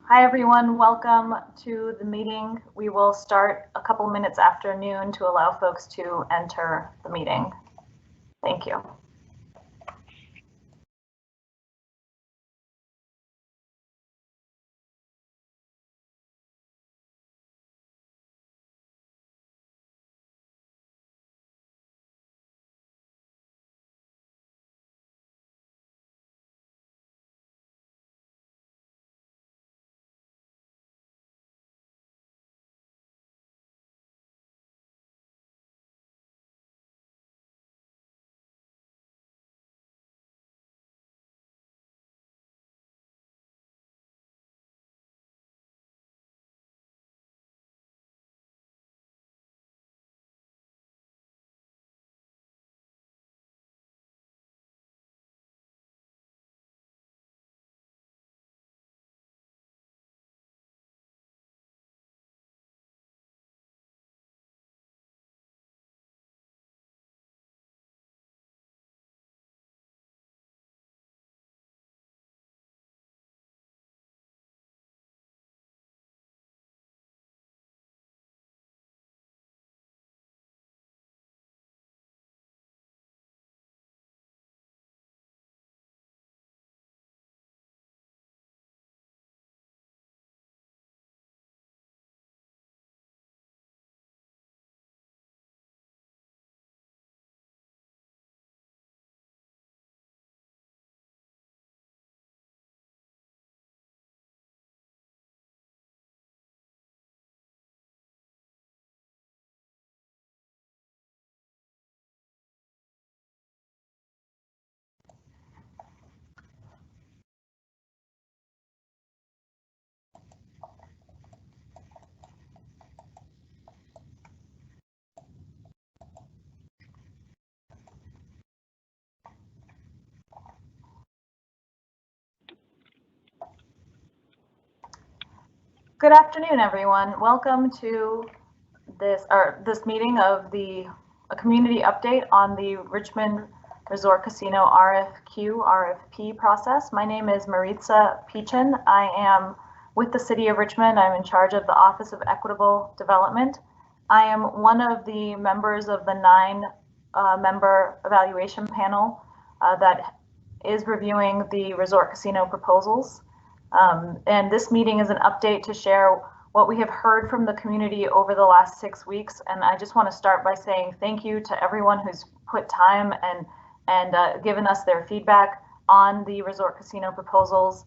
Hi everyone, welcome to the meeting. We will start a couple minutes after noon to allow folks to enter the meeting. Thank you. Good afternoon, everyone. Welcome to this meeting of the community update on the Richmond Resort Casino RFP process. My name is Maritza Peachin. I am with the City of Richmond. I'm in charge of the Office of Equitable Development. I am one of the members of the 9-member evaluation panel that is reviewing the resort casino proposals. And this meeting is an update to share what we have heard from the community over the last 6 weeks. And I just want to start by saying thank you to everyone who's put time and given us their feedback on the resort casino proposals.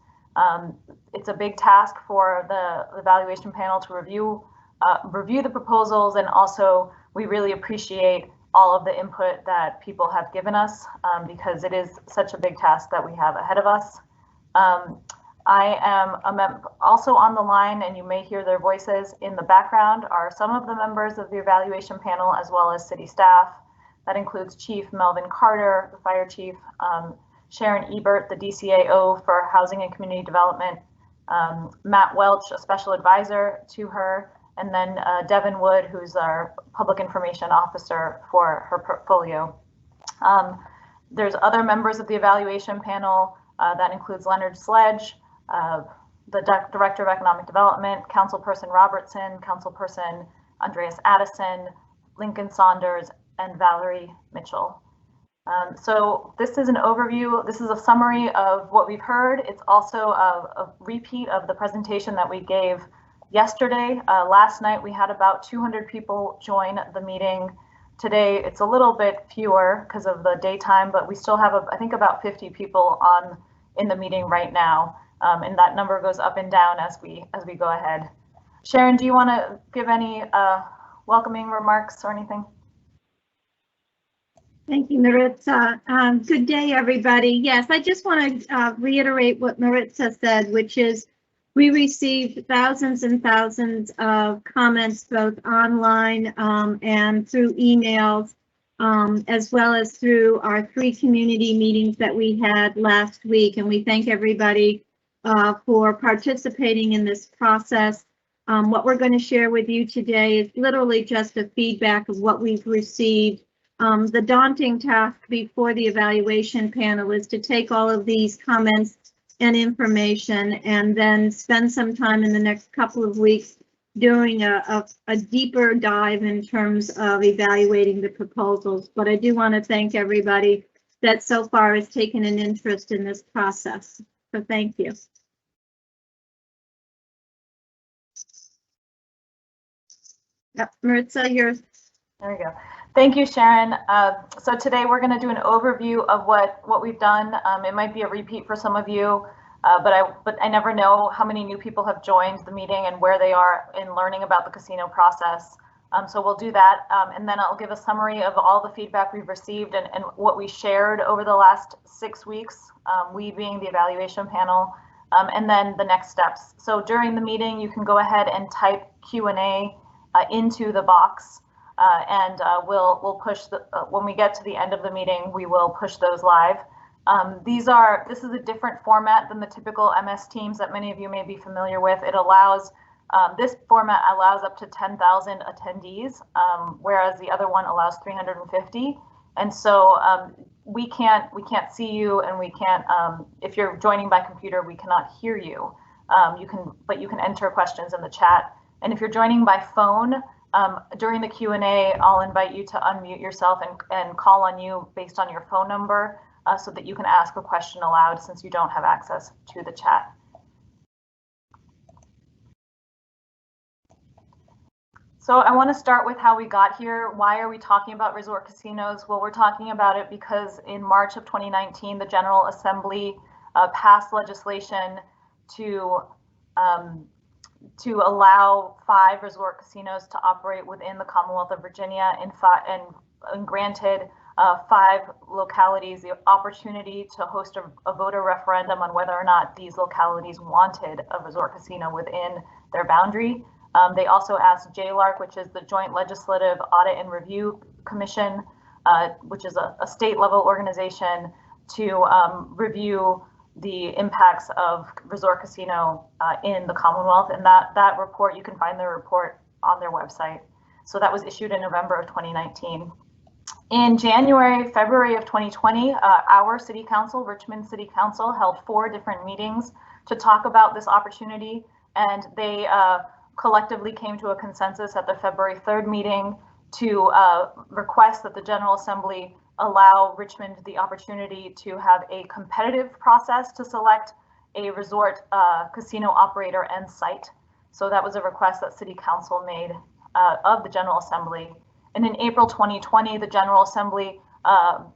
It's a big task for the evaluation panel to review the proposals, and also we really appreciate all of the input that people have given us because it is such a big task that we have ahead of us. I am also on the line, and you may hear their voices in the background, are some of the members of the evaluation panel as well as city staff. That includes Chief Melvin Carter, the fire chief, Sharon Ebert, the DCAO for Housing and Community Development, Matt Welch, a special advisor to her, and then Devin Wood, who's our public information officer for her portfolio. There's other members of the evaluation panel that includes Leonard Sledge, the Director of Economic Development, Councilperson Robertson, Councilperson Andreas Addison, Lincoln Saunders, and Valerie Mitchell. So this is an overview. This is a summary of what we've heard. It's also a repeat of the presentation that we gave yesterday. Last night we had about 200 people join the meeting. Today it's a little bit fewer because of the daytime, but we still have, I think, about 50 people in the meeting right now. And that number goes up and down as we go ahead. Sharon, do you want to give any welcoming remarks or anything? Thank you, Maritza. Good day, everybody. Yes, I just want to reiterate what Maritza said, which is we received thousands and thousands of comments both online and through emails, as well as through our 3 community meetings that we had last week. And we thank everybody for participating in this process. What we're going to share with you today is literally just a feedback of what we've received. The daunting task before the evaluation panel is to take all of these comments and information, and then spend some time in the next couple of weeks doing a deeper dive in terms of evaluating the proposals. But I do want to thank everybody that so far has taken an interest in this process. So thank you. Yep, Maritza, you're. There we go. Thank you, Sharon. So today we're going to do an overview of what we've done. It might be a repeat for some of you, but I never know how many new people have joined the meeting and where they are in learning about the casino process. So we'll do that, and then I'll give a summary of all the feedback we've received and what we shared over the last 6 weeks, we being the evaluation panel, and then the next steps. So during the meeting, you can go ahead and type Q&A into the box. We'll push when we get to the end of the meeting, we will push those live. This is a different format than the typical MS Teams that many of you may be familiar with. It allows, this format allows up to 10,000 attendees, whereas the other one allows 350. And so we can't see you, and we can't, if you're joining by computer, we cannot hear you. But you can enter questions in the chat. And if you're joining by phone, during the Q&A, I'll invite you to unmute yourself and call on you based on your phone number so that you can ask a question aloud since you don't have access to the chat. So I want to start with how we got here. Why are we talking about resort casinos? Well, we're talking about it because in March of 2019, the General Assembly passed legislation to allow 5 resort casinos to operate within the Commonwealth of Virginia and granted 5 localities the opportunity to host a voter referendum on whether or not these localities wanted a resort casino within their boundary. They also asked JLARC, which is the Joint Legislative Audit and Review Commission, which is a state level organization, to review the impacts of resort casino in the Commonwealth. And that report, you can find the report on their website. So that was issued in November of 2019. In February of 2020, our city council, Richmond City Council, held 4 different meetings to talk about this opportunity. And they collectively came to a consensus at the February 3rd meeting to request that the General Assembly allow Richmond the opportunity to have a competitive process to select a resort casino operator and site. So that was a request that City Council made of the General Assembly. And in April 2020, the General Assembly passed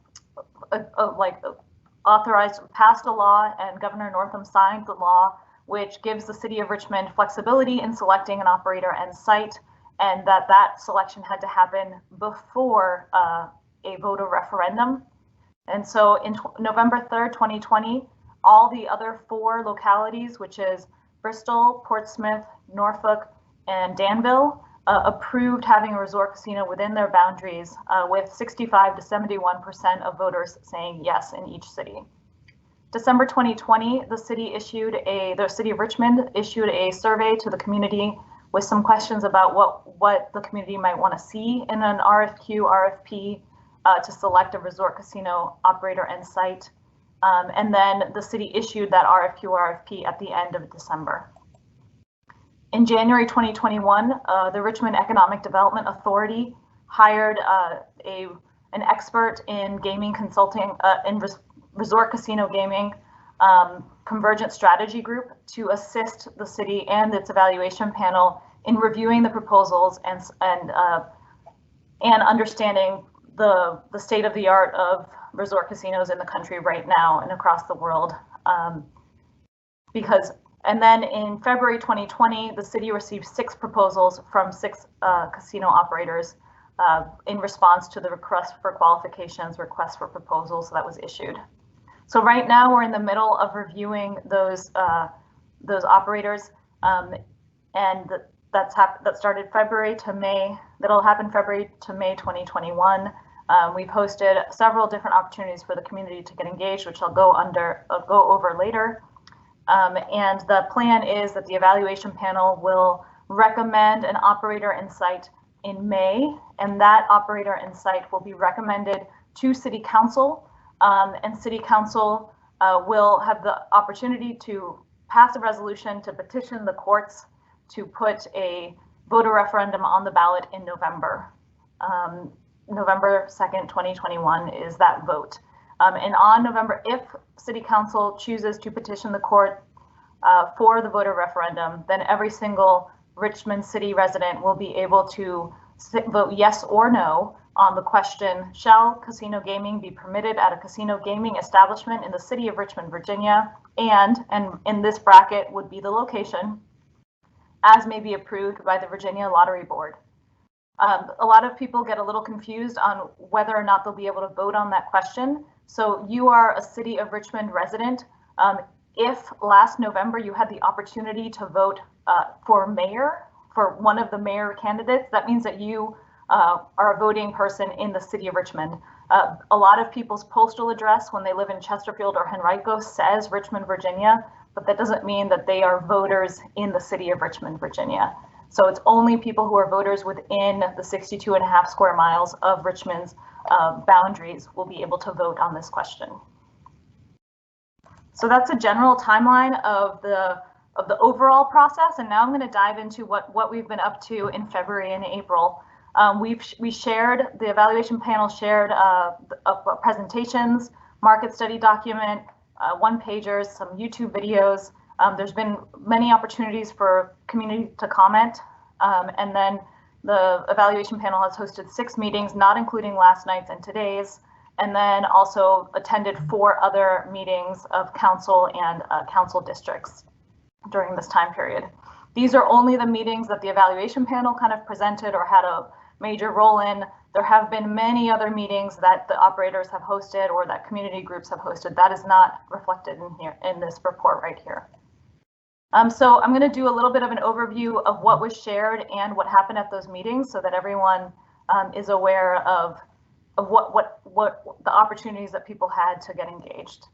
a law, and Governor Northam signed the law, which gives the City of Richmond flexibility in selecting an operator and site, and that selection had to happen before a voter referendum. And so in November 3rd, 2020, all the other 4 localities, which is Bristol, Portsmouth, Norfolk, and Danville, approved having a resort casino within their boundaries, with 65 to 71% of voters saying yes in each city. December 2020, the city of Richmond issued a survey to the community with some questions about what the community might want to see in an RFQ, RFP to select a resort casino operator and site. And then the city issued that RFQ, RFP at the end of December. In January 2021, the Richmond Economic Development Authority hired an expert in gaming consulting, in resort casino gaming, Convergence strategy group to assist the city and its evaluation panel in reviewing the proposals and understanding the state of the art of resort casinos in the country right now and across the world. And then in February 2020, the city received 6 proposals from 6 casino operators in response to the request for qualifications, request for proposals that was issued. So right now we're in the middle of reviewing those operators, and that started February to May. That'll happen February to May 2021. We've hosted several different opportunities for the community to get engaged, which I'll go over later. And the plan is that the evaluation panel will recommend an operator and site in May, and that operator and site will be recommended to City Council, and City Council will have the opportunity to pass a resolution to petition the courts to put a voter referendum on the ballot in November. November 2nd, 2021 is that vote. And on November, if City Council chooses to petition the court for the voter referendum, then every single Richmond City resident will be able to vote yes or no on the question, shall casino gaming be permitted at a casino gaming establishment in the city of Richmond, Virginia, and in this bracket would be the location, as may be approved by the Virginia Lottery Board. A lot of people get a little confused on whether or not they'll be able to vote on that question. So you are a City of Richmond resident. If last November you had the opportunity to vote for mayor, for one of the mayor candidates, that means that you are a voting person in the City of Richmond. A lot of people's postal address when they live in Chesterfield or Henrico says Richmond, Virginia, but that doesn't mean that they are voters in the City of Richmond, Virginia. So it's only people who are voters within the 62.5 square miles of Richmond's boundaries will be able to vote on this question. So that's a general timeline of the overall process, and now I'm going to dive into what we've been up to in February and April. We shared, the evaluation panel shared presentations, market study document, one-pagers, some YouTube videos. There's been many opportunities for community to comment, and then the evaluation panel has hosted 6 meetings, not including last night's and today's, and then also attended 4 other meetings of council and council districts during this time period. These are only the meetings that the evaluation panel kind of presented or had a major role in. There have been many other meetings that the operators have hosted or that community groups have hosted. That is not reflected in here in this report right here. So I'm going to do a little bit of an overview of what was shared and what happened at those meetings so that everyone is aware of what the opportunities that people had to get engaged.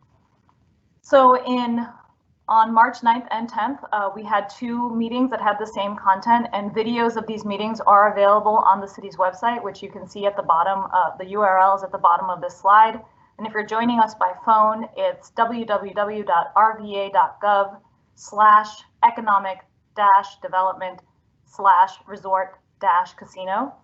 So on March 9th and 10th, we had 2 meetings that had the same content, and videos of these meetings are available on the city's website, which you can see at the bottom. The URL is at the bottom of this slide. And if you're joining us by phone, it's www.rva.gov/economic-development/resort-casino.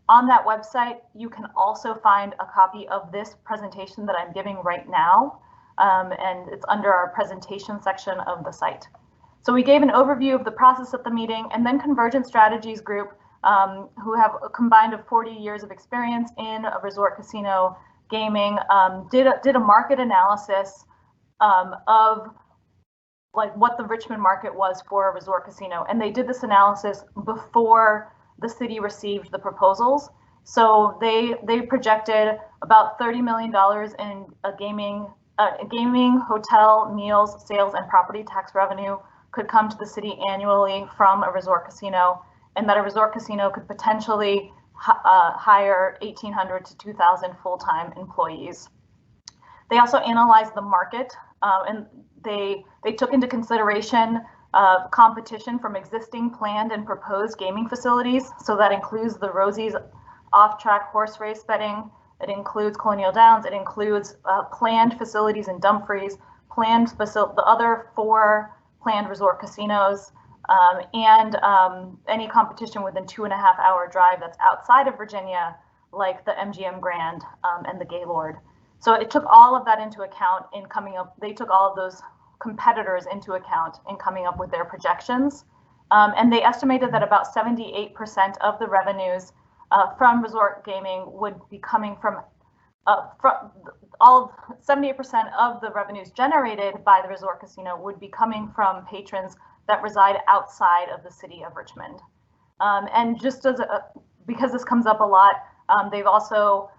On that website, you can also find a copy of this presentation that I'm giving right now. And it's under our presentation section of the site. So we gave an overview of the process at the meeting, and then Convergence Strategies Group, who have a combined of 40 years of experience in a resort casino gaming, did a market analysis of like what the Richmond market was for a resort casino. And they did this analysis before the city received the proposals. So they projected about $30 million in gaming, hotel, meals, sales, and property tax revenue could come to the city annually from a resort casino, and that a resort casino could potentially hire 1,800 to 2,000 full-time employees. They also analyzed the market, and they took into consideration competition from existing planned and proposed gaming facilities. So that includes the Rosie's off-track horse race betting. It includes Colonial Downs. It includes planned facilities in Dumfries, the other 4 planned resort casinos, and any competition within 2.5-hour drive that's outside of Virginia, like the MGM Grand and the Gaylord. So it took all of that into account in coming up. They took all of those competitors into account in coming up with their projections, and they estimated that about 78% of the revenues from resort gaming would be coming from 78% of the revenues generated by the resort casino would be coming from patrons that reside outside of the city of Richmond. And just as because this comes up a lot, they've also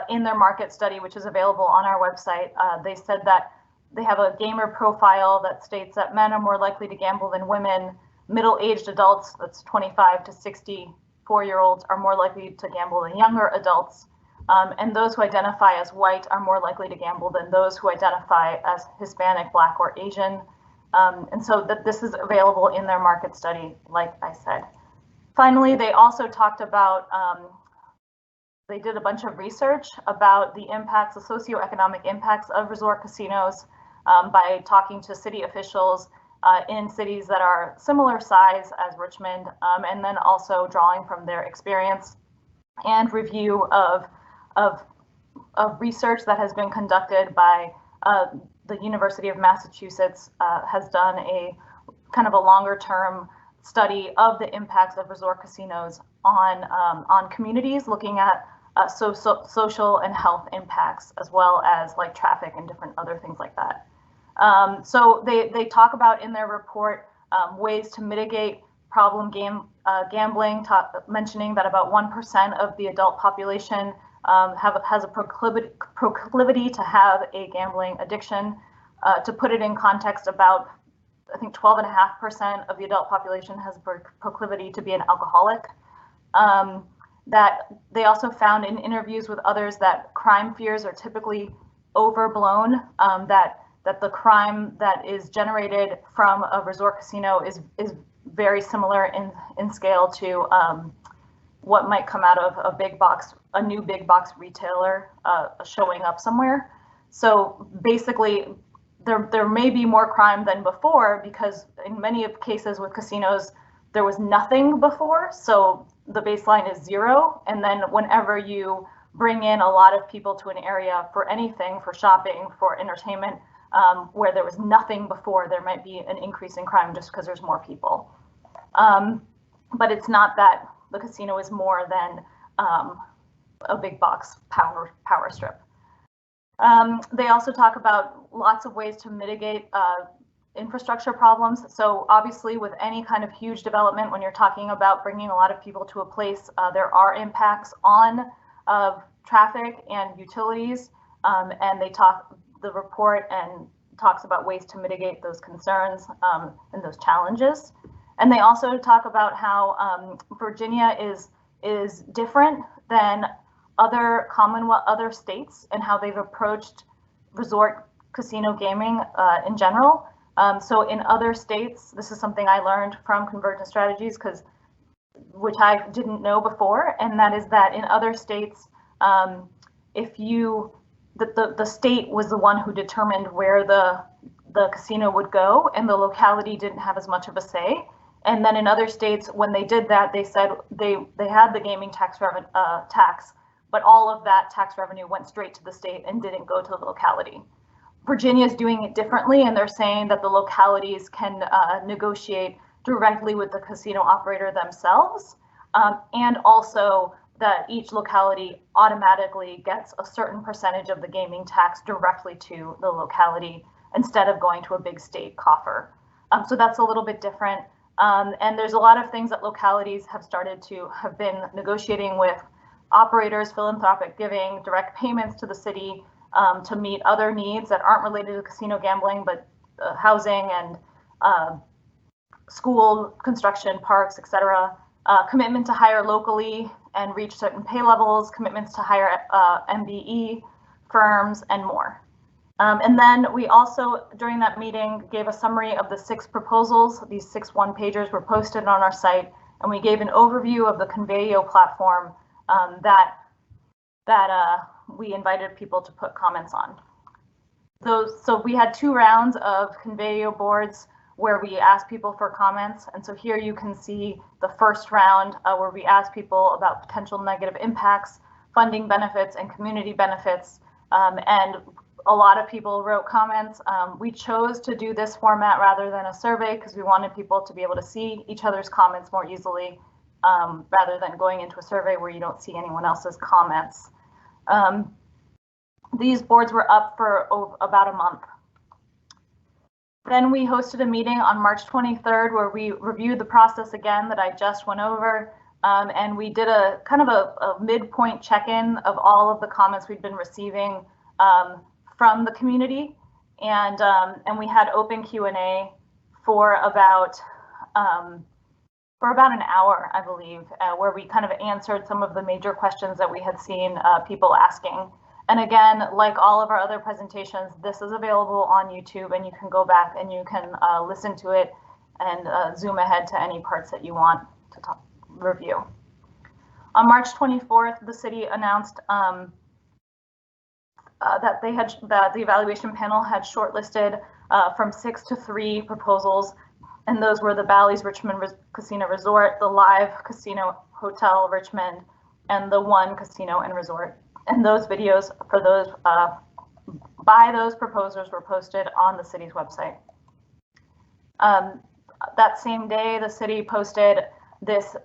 in their market study, which is available on our website, they said that they have a gamer profile that states that men are more likely to gamble than women. Middle-aged adults, that's 25 to 64-year-olds, are more likely to gamble than younger adults. And those who identify as white are more likely to gamble than those who identify as Hispanic, Black, or Asian. And so that this is available in their market study, like I said. Finally, they also talked about, they did a bunch of research about the impacts, the socioeconomic impacts of resort casinos. by talking to city officials in cities that are similar size as Richmond, and then also drawing from their experience and review of research that has been conducted by the University of Massachusetts, has done a kind of a longer term study of the impacts of resort casinos on communities, looking at social and health impacts, as well as like traffic and different other things like that. So they talk about in their report ways to mitigate problem gambling, mentioning that about 1% of the adult population has a proclivity to have a gambling addiction. To put it in context, about I think 12.5% of the adult population has a proclivity to be an alcoholic. That they also found in interviews with others that crime fears are typically overblown, that the crime that is generated from a resort casino is very similar in scale to what might come out of a new big box retailer showing up somewhere. So basically, there may be more crime than before, because in many of cases with casinos, there was nothing before. So the baseline is 0. And then whenever you bring in a lot of people to an area for anything, for shopping, for entertainment, where there was nothing before, there might be an increase in crime just because there's more people. But it's not that the casino is more than a big box power strip. They also talk about lots of ways to mitigate infrastructure problems. So obviously with any kind of huge development, when you're talking about bringing a lot of people to a place, there are impacts on traffic and utilities. And the report and talks about ways to mitigate those concerns and those challenges. And they also talk about how Virginia is different than other states, and how they've approached resort casino gaming in general. So in other states, this is something I learned from Convergence Strategies, which I didn't know before, and that is that in other states, the state was the one who determined where the casino would go, and the locality didn't have as much of a say. And then in other states, when they did that, they said they had the gaming tax, but all of that tax revenue went straight to the state and didn't go to the locality. Virginia is doing it differently, and they're saying that the localities can negotiate directly with the casino operator themselves, and also that each locality automatically gets a certain percentage of the gaming tax directly to the locality instead of going to a big state coffer. So that's a little bit different. And there's a lot of things that localities have been negotiating with operators, philanthropic giving, direct payments to the city to meet other needs that aren't related to casino gambling, but housing and school construction, parks, etc. Commitment to hire locally and reach certain pay levels, commitments to hire MBE firms, and more. And then we also, during that meeting, gave a summary of the 6 proposals. These 6 one-pagers were posted on our site, and we gave an overview of the Conveyo platform that we invited people to put comments on. So we had 2 rounds of Conveyo boards where we asked people for comments. And so here you can see the first round where we asked people about potential negative impacts, funding benefits, and community benefits. And a lot of people wrote comments. We chose to do this format rather than a survey because we wanted people to be able to see each other's comments more easily, rather than going into a survey where you don't see anyone else's comments. These boards were up for about a month. Then we hosted a meeting on March 23rd where we reviewed the process again that I just went over, and we did a kind of a midpoint check-in of all of the comments we'd been receiving from the community, and we had open Q&A for about an hour, I believe, where we kind of answered some of the major questions that we had seen people asking. And again, like all of our other presentations, this is available on YouTube, and you can go back and you can listen to it and zoom ahead to any parts that you want to review. On March 24th, the city announced that the evaluation panel had shortlisted from 6 to 3 proposals, and those were the Bally's Richmond Casino Resort, the Live Casino Hotel Richmond, and the One Casino and Resort. And those videos for those by those proposers were posted on the city's website. That same day, the city posted this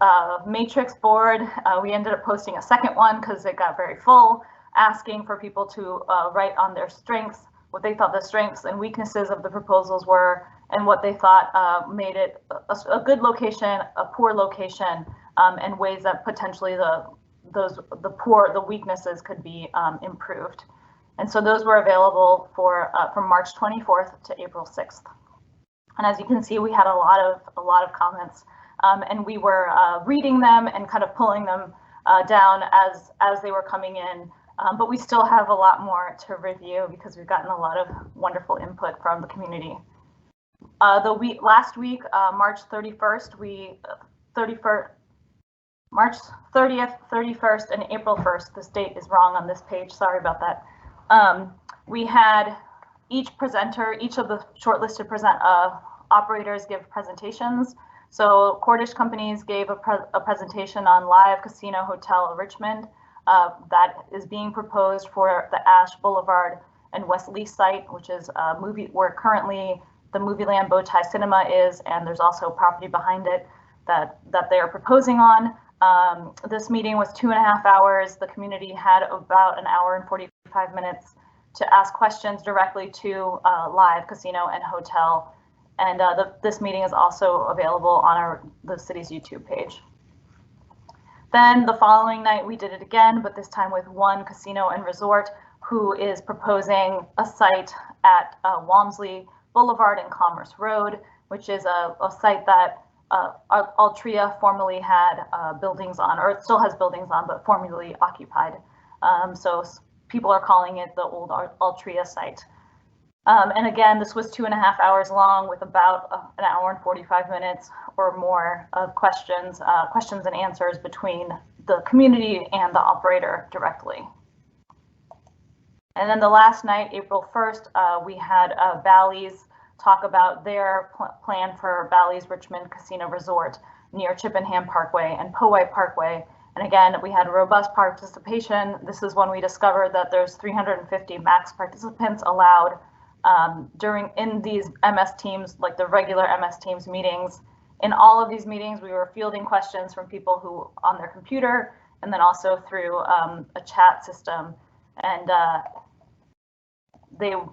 matrix board. We ended up posting a second one because it got very full, asking for people to write on their strengths, what they thought the strengths and weaknesses of the proposals were, and what they thought made it a good location, a poor location, and ways that potentially the weaknesses could be improved. And so those were available for from March 24th to April 6th. And as you can see, we had a lot of comments, and we were reading them and kind of pulling them down as they were coming in. But we still have a lot more to review because we've gotten a lot of wonderful input from the community. Last week, March 31st, March 30th, 31st, and April 1st. This date is wrong on this page. Sorry about that. We had each of the shortlisted operators give presentations. So Cordish Companies gave a presentation on Live Casino Hotel Richmond that is being proposed for the Ash Boulevard and West Lee site, which is a movie where currently the Movieland Bowtie Cinema is, and there's also property behind it that they are proposing on. This meeting was 2.5 hours. The community had about 1 hour and 45 minutes to ask questions directly to Live Casino and Hotel. And this meeting is also available on the city's YouTube page. Then the following night we did it again, but this time with One Casino and Resort, who is proposing a site at Walmsley Boulevard and Commerce Road, which is a site that Altria formerly had buildings on, or it still has buildings on, but formerly occupied. So people are calling it the old Altria site. And again, this was 2.5 hours long with about 1 hour and 45 minutes or more of questions and answers between the community and the operator directly. And then the last night, April 1st, we had Bally's talk about their plan for Bally's Richmond Casino Resort near Chippenham Parkway and Poway Parkway. And again, we had robust participation. This is when we discovered that there's 350 max participants allowed in these MS Teams, like the regular MS Teams meetings. In all of these meetings, we were fielding questions from people who on their computer, and then also through a chat system. And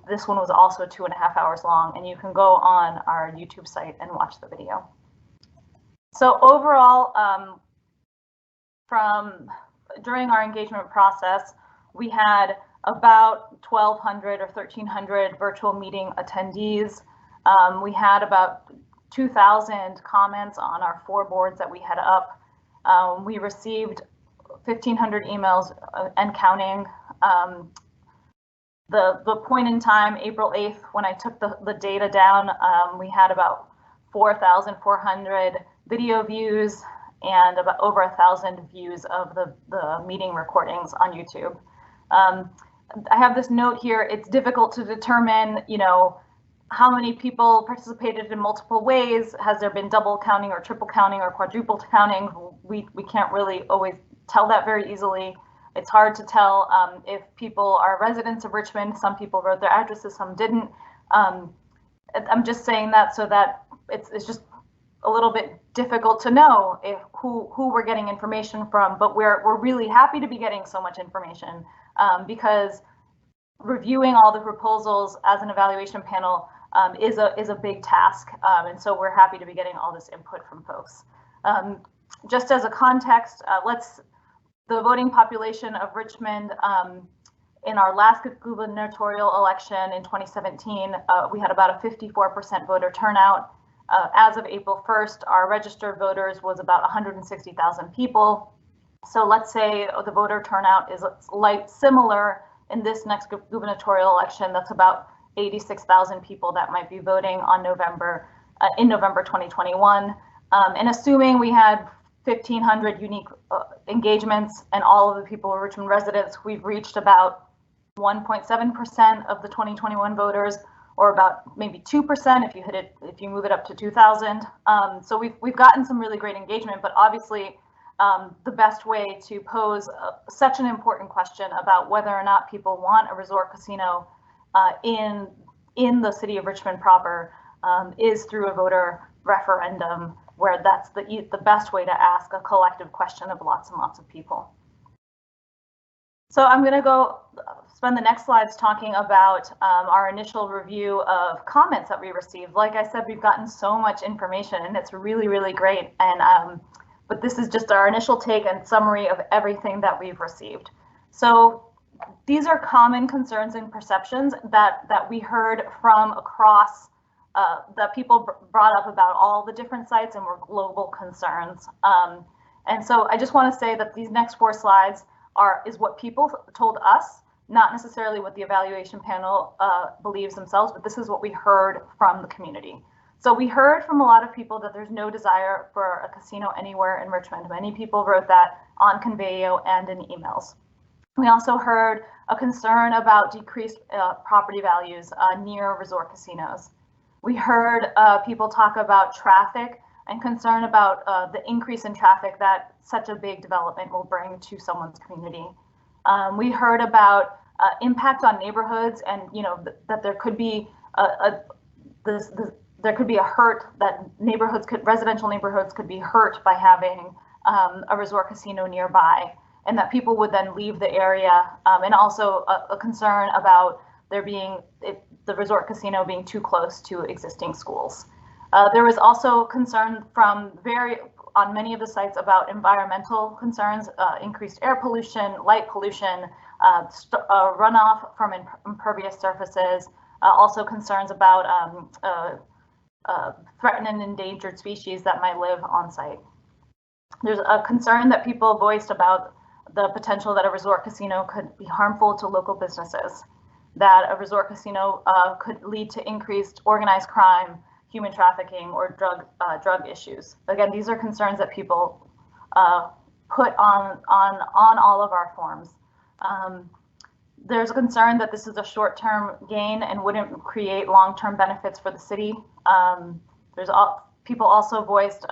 this one was also 2.5 hours long, and you can go on our YouTube site and watch the video. So overall, during our engagement process, we had about 1,200 or 1,300 virtual meeting attendees. We had about 2,000 comments on our 4 boards that we had up. We received 1,500 emails and counting. The point in time, April 8th, when I took the data down, we had about 4,400 video views and about over 1,000 views of the meeting recordings on YouTube. I have this note here. It's difficult to determine, how many people participated in multiple ways. Has there been double counting or triple counting or quadruple counting? We can't really always tell that very easily. It's hard to tell if people are residents of Richmond. Some people wrote their addresses, some didn't. I'm just saying that so that it's just a little bit difficult to know who we're getting information from, but we're really happy to be getting so much information because reviewing all the proposals as an evaluation panel is a big task, and so we're happy to be getting all this input from folks. Just as a context, the voting population of Richmond in our last gubernatorial election in 2017, we had about a 54% voter turnout. As of April 1st, our registered voters was about 160,000 people. So let's say the voter turnout is similar in this next gubernatorial election. That's about 86,000 people that might be voting on in November 2021. And assuming we had 1,500 unique engagements and all of the people are Richmond residents, we've reached about 1.7% of the 2021 voters, or about maybe 2% if you hit it, if you move it up to 2,000. So we've gotten some really great engagement, but obviously the best way to pose such an important question about whether or not people want a resort casino in the city of Richmond proper is through a voter referendum, where that's the best way to ask a collective question of lots and lots of people. So I'm going to go spend the next slides talking about our initial review of comments that we received. Like I said, we've gotten so much information and it's really, really great. And but this is just our initial take and summary of everything that we've received. So these are common concerns and perceptions that we heard from across that people brought up about all the different sites and were global concerns. And so I just want to say that these next 4 slides is what people told us, not necessarily what the evaluation panel believes themselves, but this is what we heard from the community. So we heard from a lot of people that there's no desire for a casino anywhere in Richmond. Many people wrote that on Conveyo and in emails. We also heard a concern about decreased property values near resort casinos. We heard people talk about traffic and concern about the increase in traffic that such a big development will bring to someone's community. We heard about impact on neighborhoods, and that there could be there could be a hurt that residential neighborhoods could be hurt by having a resort casino nearby, and that people would then leave the area, and also a concern about there being the resort casino being too close to existing schools. There was also concern from on many of the sites about environmental concerns, increased air pollution, light pollution, runoff from impervious surfaces, also concerns about threatened and endangered species that might live on site. There's a concern that people voiced about the potential that a resort casino could be harmful to local businesses, that a resort casino could lead to increased organized crime, human trafficking, or drug issues. Again, these are concerns that people put on all of our forms. There's a concern that this is a short-term gain and wouldn't create long-term benefits for the city. People also voiced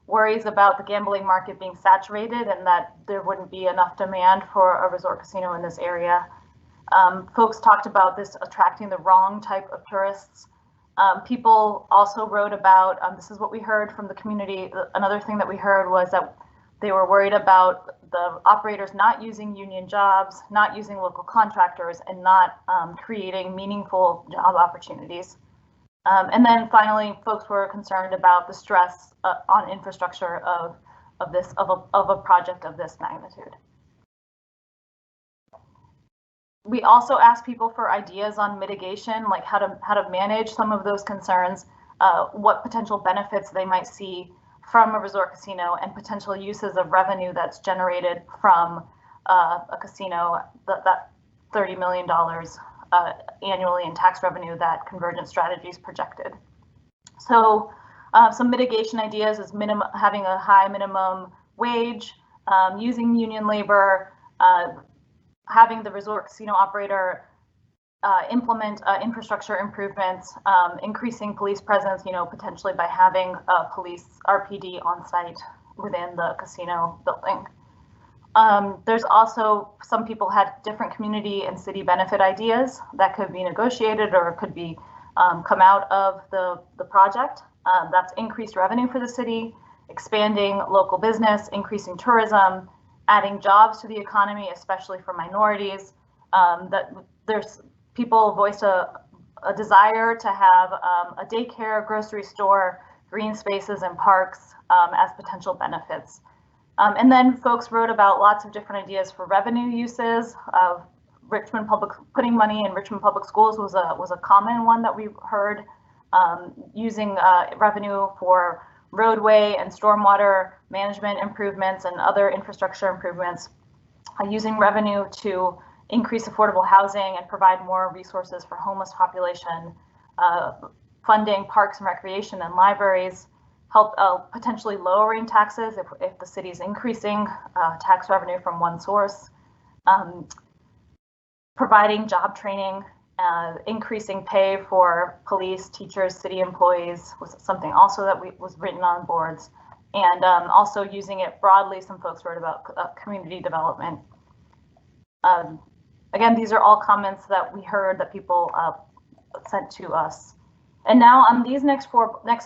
worries about the gambling market being saturated and that there wouldn't be enough demand for a resort casino in this area. Folks talked about this attracting the wrong type of tourists. People also wrote about, this is what we heard from the community. Another thing that we heard was that they were worried about the operators not using union jobs, not using local contractors, and not creating meaningful job opportunities. And then finally, folks were concerned about the stress on infrastructure of a project of this magnitude. We also asked people for ideas on mitigation, like how to manage some of those concerns, what potential benefits they might see from a resort casino, and potential uses of revenue that's generated from a casino, that $30 million annually in tax revenue that Convergence Strategies projected. So some mitigation ideas is having a high minimum wage, using union labor, having the resort casino operator implement infrastructure improvements, increasing police presence, potentially by having police RPD on site within the casino building. There's also, some people had different community and city benefit ideas that could be negotiated or could be come out of the project. That's increased revenue for the city, expanding local business, increasing tourism, adding jobs to the economy, especially for minorities. People voiced a desire to have a daycare, grocery store, green spaces, and parks as potential benefits. And then folks wrote about lots of different ideas for revenue uses. Putting money in Richmond Public Schools was a common one that we heard, using revenue for roadway and stormwater management improvements and other infrastructure improvements, using revenue to increase affordable housing and provide more resources for homeless population, funding parks and recreation and libraries, help potentially lowering taxes if the city is increasing tax revenue from one source, providing job training, increasing pay for police, teachers, city employees was something also that was written on boards, and also using it broadly. Some folks wrote about community development. Again, these are all comments that we heard that people sent to us. And now on these next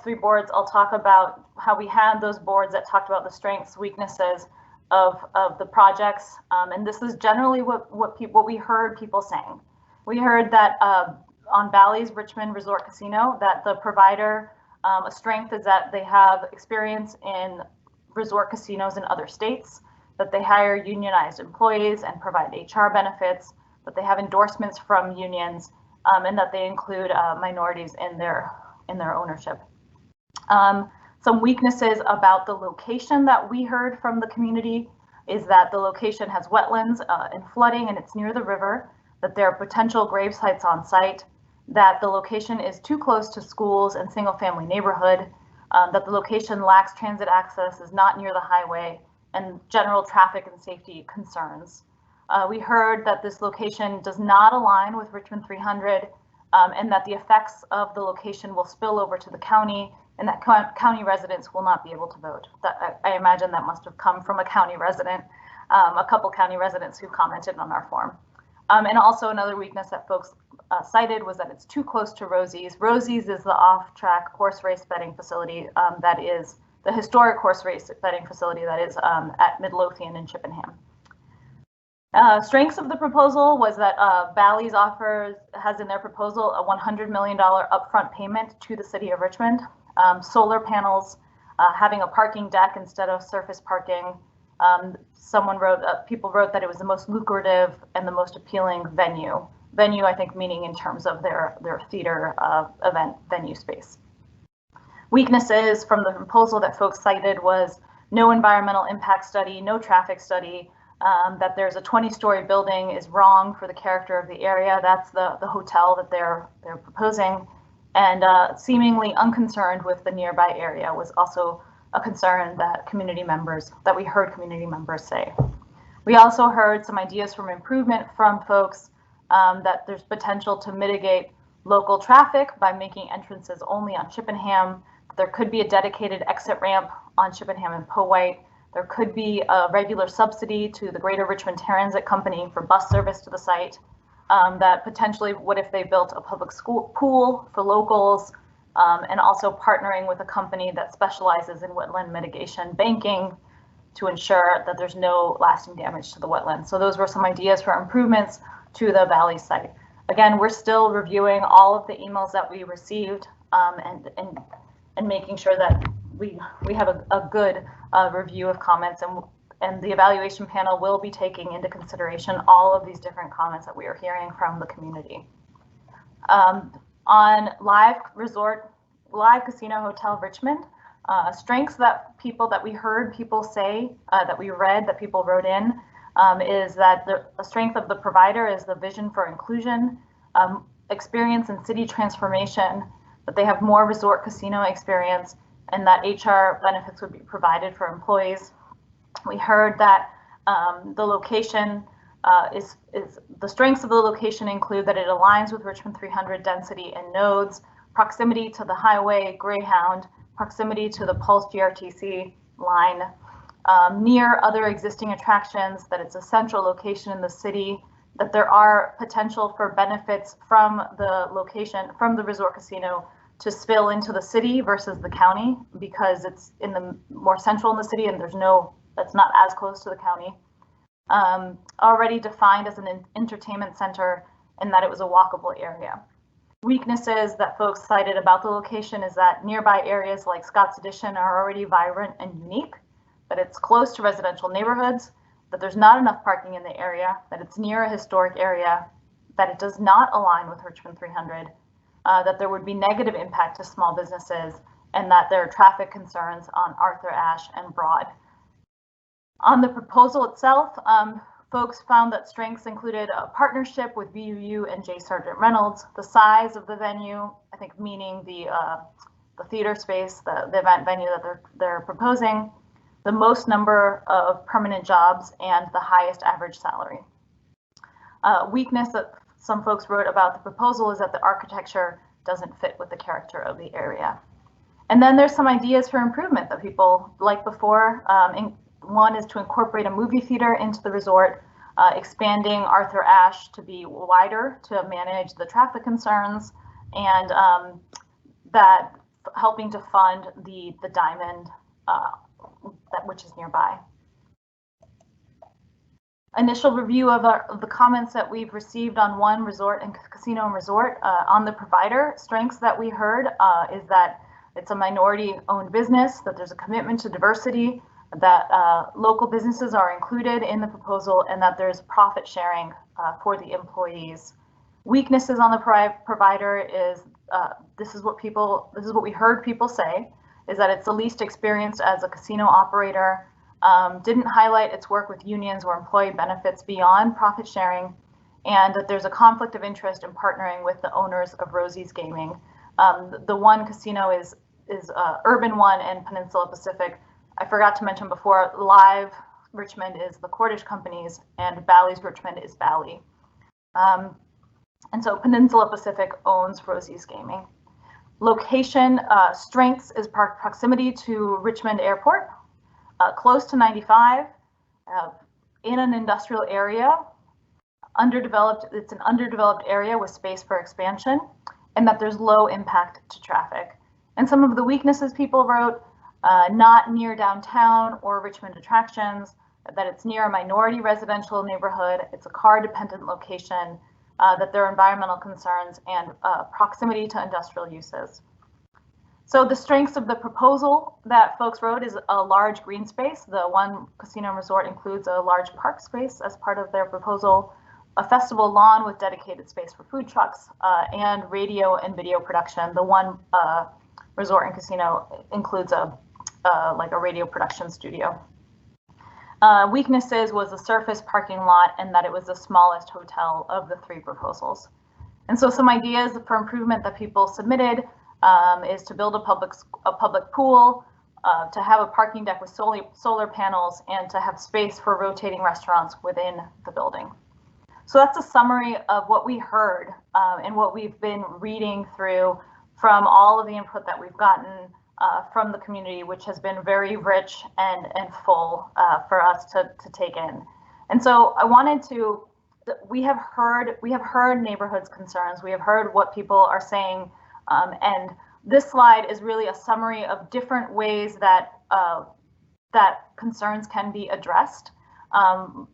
three boards, I'll talk about how we had those boards that talked about the strengths, weaknesses of the projects. And this is generally what we heard people saying. We heard that on Bally's Richmond Resort Casino, that the provider, a strength is that they have experience in resort casinos in other states, that they hire unionized employees and provide HR benefits, that they have endorsements from unions, and that they include minorities in their ownership. Some weaknesses about the location that we heard from the community is that the location has wetlands and flooding, and it's near the river, that there are potential grave sites on site, that the location is too close to schools and single-family neighborhood, that the location lacks transit access, is not near the highway, and general traffic and safety concerns. We heard that this location does not align with Richmond 300, and that the effects of the location will spill over to the county, and that county residents will not be able to vote. I imagine that must have come from a county resident, a couple county residents who commented on our form. And also another weakness that folks cited was that it's too close to Rosie's. Rosie's is the off-track horse race betting facility that is the historic horse race betting facility that is at Midlothian in Chippenham. Strengths of the proposal was that Bally's has in their proposal a $100 million upfront payment to the city of Richmond, solar panels, having a parking deck instead of surface parking. People wrote that it was the most lucrative and the most appealing venue. Venue, I think, meaning in terms of their theater event venue space. Weaknesses from the proposal that folks cited was no environmental impact study, no traffic study, that there's a 20-story building is wrong for the character of the area. That's the hotel that they're proposing, and seemingly unconcerned with the nearby area was also a concern that we heard community members say. We also heard some ideas from improvement from folks, that there's potential to mitigate local traffic by making entrances only on Chippenham. There could be a dedicated exit ramp on Chippenham and Powhite. There could be a regular subsidy to the Greater Richmond Transit Company for bus service to the site. That potentially, what if they built a public school pool for locals, and also partnering with a company that specializes in wetland mitigation banking to ensure that there's no lasting damage to the wetlands. So those were some ideas for improvements to the Valley site. Again, we're still reviewing all of the emails that we received, and making sure that we have a good review of comments, and the evaluation panel will be taking into consideration all of these different comments that we are hearing from the community. On live casino hotel Richmond, strengths that we heard people say, that we read, that people wrote in, is that the strength of the provider is the vision for inclusion, experience in city transformation, that they have more resort casino experience, and that HR benefits would be provided for employees. We heard that the location the strengths of the location include that it aligns with Richmond 300 density and nodes, proximity to the highway, Greyhound, proximity to the Pulse GRTC line, near other existing attractions, that it's a central location in the city, that there are potential for benefits from the location, from the resort casino, to spill into the city versus the county, because it's in the more central in the city and that's not as close to the county. Already defined as an entertainment center, and that it was a walkable area. Weaknesses that folks cited about the location is that nearby areas like Scott's Addition are already vibrant and unique, that it's close to residential neighborhoods, that there's not enough parking in the area, that it's near a historic area, that it does not align with Richmond 300, that there would be negative impact to small businesses, and that there are traffic concerns on Arthur Ashe and Broad. On the proposal itself, folks found that strengths included a partnership with VUU and J. Sargent Reynolds, the size of the venue, I think meaning the theater space, the event venue that they're proposing, the most number of permanent jobs, and the highest average salary. Weakness that some folks wrote about the proposal is that the architecture doesn't fit with the character of the area. And then there's some ideas for improvement that people like before. One is to incorporate a movie theater into the resort, expanding Arthur Ashe to be wider to manage the traffic concerns, and that helping to fund the Diamond, which is nearby. Initial review of the comments that we've received on One Resort and Casino and Resort on the provider strengths that we heard is that it's a minority-owned business, that there's a commitment to diversity, that local businesses are included in the proposal, and that there's profit sharing for the employees. Weaknesses on the provider is this is what we heard people say, is that it's the least experienced as a casino operator, didn't highlight its work with unions or employee benefits beyond profit sharing, and that there's a conflict of interest in partnering with the owners of Rosie's Gaming. The One Casino is Urban One and Peninsula Pacific. I forgot to mention before, Live Richmond is the Cordish Companies, and Bally's Richmond is Bally. And so Peninsula Pacific owns Rosie's Gaming. Location strengths is proximity to Richmond Airport, close to 95, in an industrial area, it's an underdeveloped area with space for expansion, and that there's low impact to traffic. And some of the weaknesses people wrote, not near downtown or Richmond attractions, that it's near a minority residential neighborhood, it's a car-dependent location, that there are environmental concerns, and proximity to industrial uses. So the strengths of the proposal that folks wrote is a large green space. The One Casino and Resort includes a large park space as part of their proposal, a festival lawn with dedicated space for food trucks, and radio and video production. The One Resort and Casino includes like a radio production studio. Weaknesses was a surface parking lot and that it was the smallest hotel of the three proposals. And so some ideas for improvement that people submitted is to build a public pool, to have a parking deck with solar panels, and to have space for rotating restaurants within the building. So that's a summary of what we heard and what we've been reading through from all of the input that we've gotten from the community, which has been very rich and full for us to take in. And so I wanted to, we have heard neighborhoods' concerns, we have heard what people are saying, and this slide is really a summary of different ways that that concerns can be addressed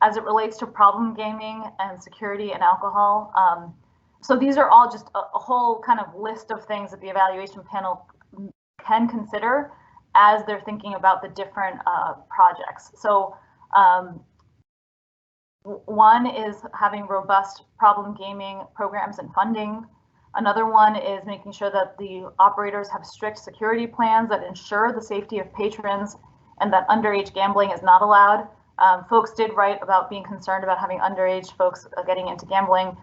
as it relates to problem gaming and security and alcohol. So these are all just a whole kind of list of things that the evaluation panel can consider as they're thinking about the different projects. So one is having robust problem gaming programs and funding. Another one is making sure that the operators have strict security plans that ensure the safety of patrons and that underage gambling is not allowed. Folks did write about being concerned about having underage folks getting into gambling.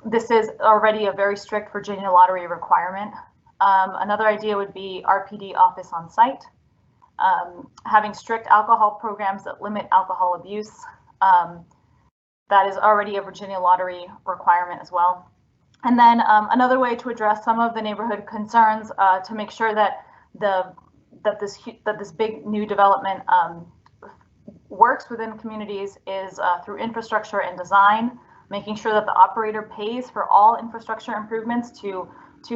This is already a very strict Virginia lottery requirement. Another idea would be RPD office on site, having strict alcohol programs that limit alcohol abuse. That is already a Virginia lottery requirement as well. And then another way to address some of the neighborhood concerns to make sure that this big new development works within communities is through infrastructure and design, making sure that the operator pays for all infrastructure improvements to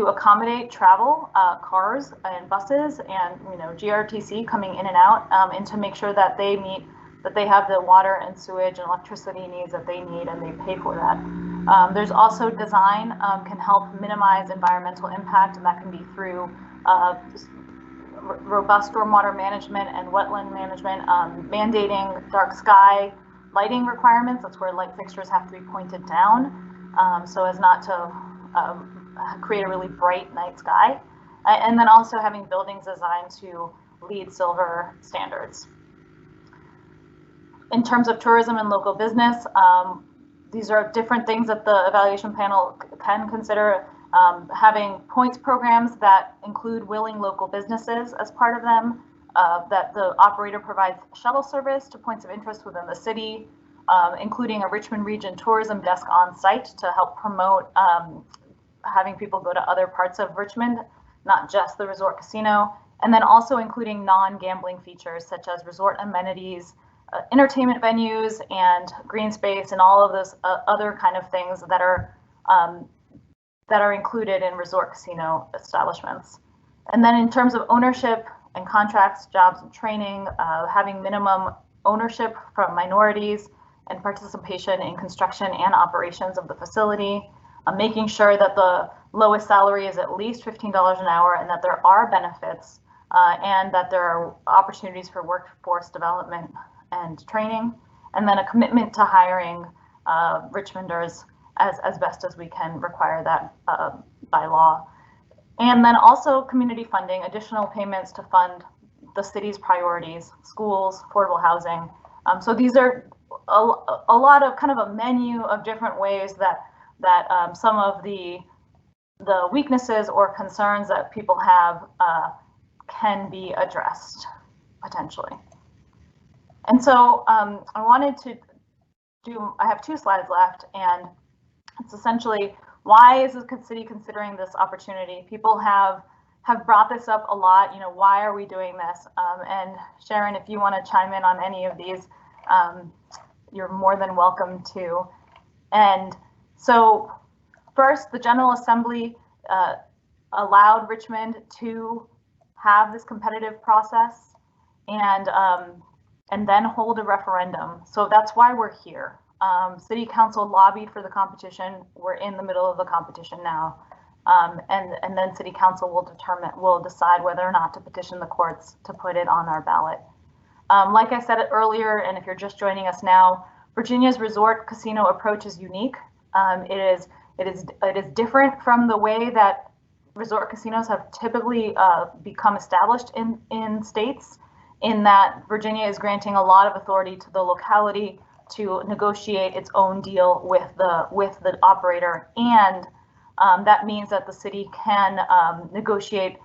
accommodate travel, cars and buses, and GRTC coming in and out, and to make sure that they have the water and sewage and electricity needs that they need, and they pay for that. There's also design can help minimize environmental impact, and that can be through robust stormwater management and wetland management, mandating dark sky lighting requirements. That's where light fixtures have to be pointed down so as not to create a really bright night sky. And then also having buildings designed to LEED Silver standards. In terms of tourism and local business, these are different things that the evaluation panel can consider. Having points programs that include willing local businesses as part of them, that the operator provides shuttle service to points of interest within the city, including a Richmond Region tourism desk on site to help promote having people go to other parts of Richmond, not just the resort casino, and then also including non-gambling features such as resort amenities, entertainment venues, and green space, and all of those other kind of things that are included in resort casino establishments. And then in terms of ownership and contracts, jobs and training, having minimum ownership from minorities and participation in construction and operations of the facility, making sure that the lowest salary is at least $15 an hour and that there are benefits and that there are opportunities for workforce development and training, and then a commitment to hiring Richmonders as best as we can require that by law. And then also community funding, additional payments to fund the city's priorities, schools, affordable housing. So these are a lot of kind of a menu of different ways that some of the weaknesses or concerns that people have can be addressed potentially. And so I wanted to I have 2 slides left, and it's essentially, why is the city considering this opportunity? People have brought this up a lot, you know, why are we doing this? And Sharon, if you want to chime in on any of these, you're more than welcome to. And so first, the General Assembly allowed Richmond to have this competitive process and then hold a referendum. So that's why we're here. City Council lobbied for the competition. We're in the middle of the competition now. And then City Council will decide whether or not to petition the courts to put it on our ballot. Like I said earlier, and if you're just joining us now, Virginia's resort casino approach is unique. It is different from the way that resort casinos have typically become established in states, in that Virginia is granting a lot of authority to the locality to negotiate its own deal with the operator, and that means that the city can negotiate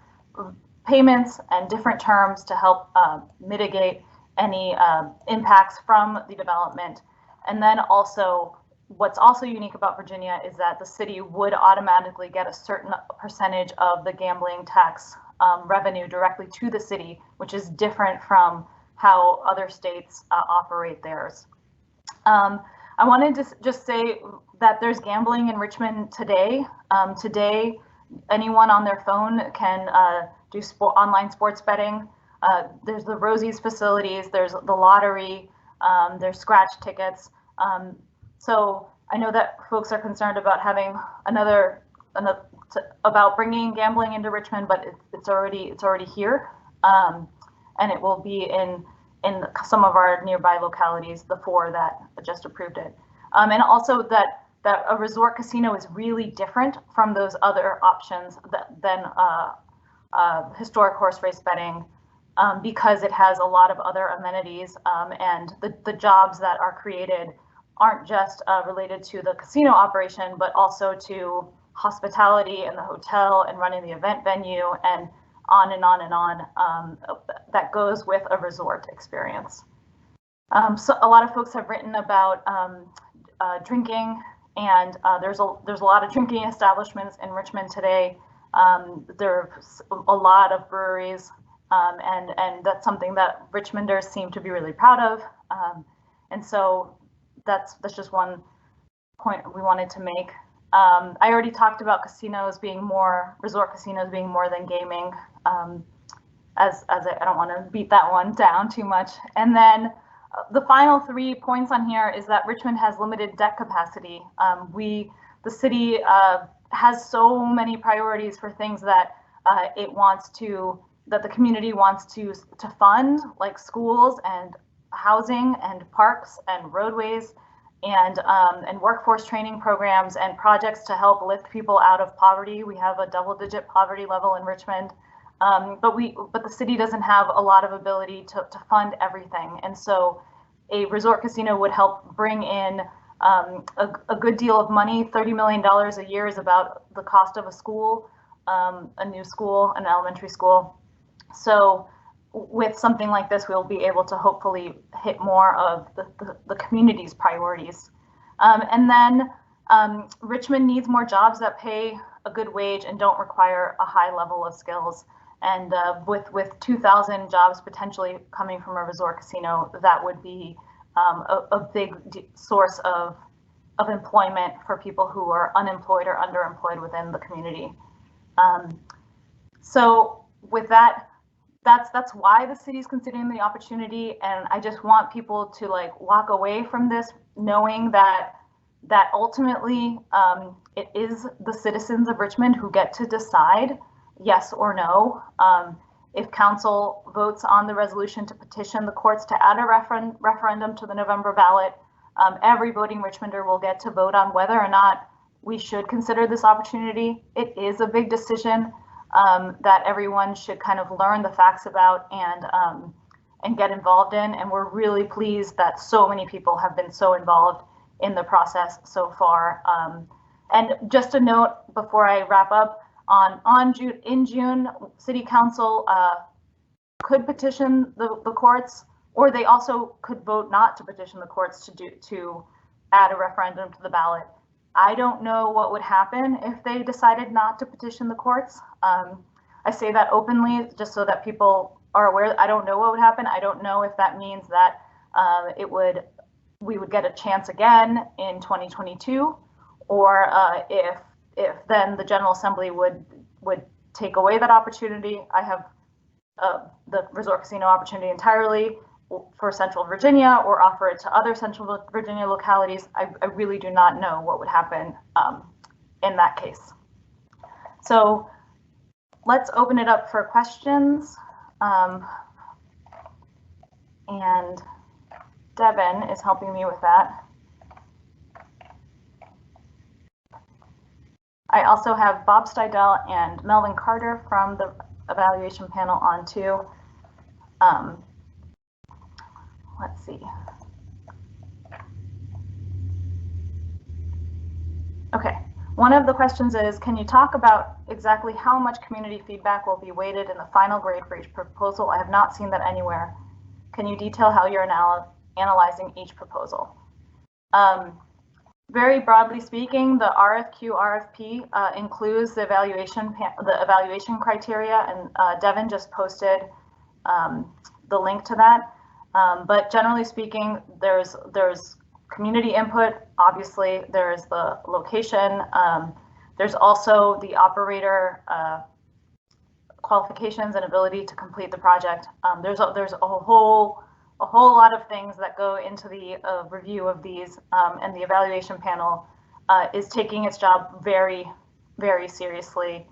payments and different terms to help mitigate any impacts from the development. And then also, what's also unique about Virginia is that the city would automatically get a certain percentage of the gambling tax revenue directly to the city, which is different from how other states operate theirs. I wanted to just say that there's gambling in Richmond today. Today, anyone on their phone can do online sports betting. There's the Rosie's facilities, there's the lottery, there's scratch tickets. So I know that folks are concerned about having about bringing gambling into Richmond, but it's already here, and it will be in some of our nearby localities, the 4 that just approved it. And also that a resort casino is really different from those other options than historic horse race betting, because it has a lot of other amenities, and the jobs that are created aren't just related to the casino operation, but also to hospitality and the hotel and running the event venue and on and on and on, that goes with a resort experience. So a lot of folks have written about drinking, and there's a lot of drinking establishments in Richmond today. There's a lot of breweries, and that's something that Richmonders seem to be really proud of. And so that's just one point we wanted to make. I already talked about resort casinos being more than gaming, as I don't want to beat that one down too much. And then the final 3 points on here is that Richmond has limited debt capacity. The city has so many priorities for things that that the community wants to fund, like schools and housing and parks and roadways, and workforce training programs and projects to help lift people out of poverty. We have a double-digit poverty level in Richmond, but the city doesn't have a lot of ability to fund everything. And so a resort casino would help bring in a good deal of money. $30 million a year is about the cost of a school, a new school, an elementary school. So with something like this, we'll be able to hopefully hit more of the community's priorities. And then Richmond needs more jobs that pay a good wage and don't require a high level of skills. And with 2,000 jobs potentially coming from a resort casino, that would be a big source of employment for people who are unemployed or underemployed within the community. So with that, that's why the city's considering the opportunity, and I just want people to like walk away from this knowing that ultimately it is the citizens of Richmond who get to decide yes or no. If council votes on the resolution to petition the courts to add a referendum to the November ballot, every voting Richmonder will get to vote on whether or not we should consider this opportunity. It is a big decision that everyone should kind of learn the facts about and get involved in. And we're really pleased that so many people have been so involved in the process so far. And just a note before I wrap up, in June, City Council could petition the courts, or they also could vote not to petition the courts to add a referendum to the ballot. I don't know what would happen if they decided not to petition the courts. I say that openly just so that people are aware. I don't know what would happen. I don't know if that means that we would get a chance again in 2022, or if then the General Assembly would take away that opportunity. I have the resort casino opportunity entirely for Central Virginia, or offer it to other Central Virginia localities. I really do not know what would happen in that case. So let's open it up for questions. And Devin is helping me with that. I also have Bob Steidel and Melvin Carter from the evaluation panel on too. Let's see. Okay, one of the questions is, can you talk about exactly how much community feedback will be weighted in the final grade for each proposal? I have not seen that anywhere. Can you detail how you're analyzing each proposal? Very broadly speaking, the RFQ RFP includes the evaluation criteria, and Devin just posted the link to that. But generally speaking, there's community input. Obviously, there's the location. There's also the operator qualifications and ability to complete the project. There's a whole lot of things that go into the review of these, and the evaluation panel is taking its job very, very seriously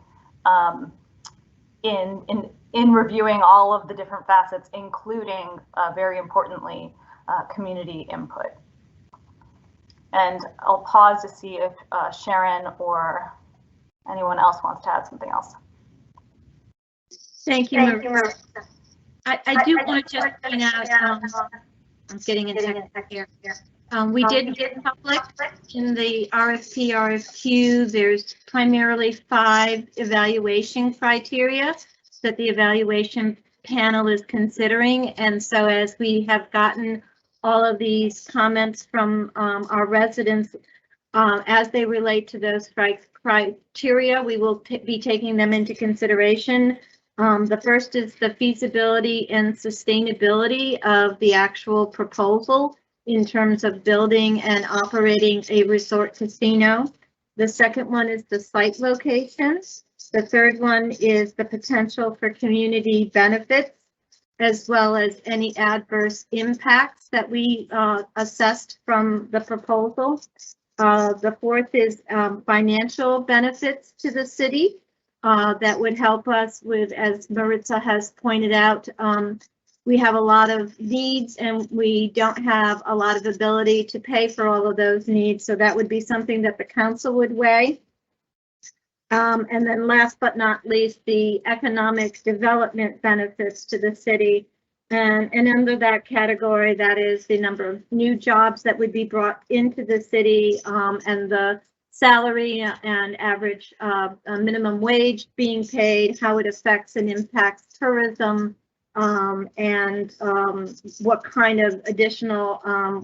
in reviewing all of the different facets, including very importantly community input. And I'll pause to see if Sharon or anyone else wants to add something else. Thank you, Marissa. I do want to just point out, I'm getting into here. We did get public in the RFP, RFQ. There's primarily 5 evaluation criteria that the evaluation panel is considering. And so as we have gotten all of these comments from our residents, as they relate to those criteria, we will be taking them into consideration. The first is the feasibility and sustainability of the actual proposal in terms of building and operating a resort casino. The second one is the site locations. The third one is the potential for community benefits, as well as any adverse impacts that we assessed from the proposal. The fourth is financial benefits to the city. That would help us with, as Maritza has pointed out, we have a lot of needs and we don't have a lot of ability to pay for all of those needs. So that would be something that the council would weigh. And then last but not least, the economic development benefits to the city. And under that category, that is the number of new jobs that would be brought into the city, and the salary and average minimum wage being paid, how it affects and impacts tourism, and what kind of additional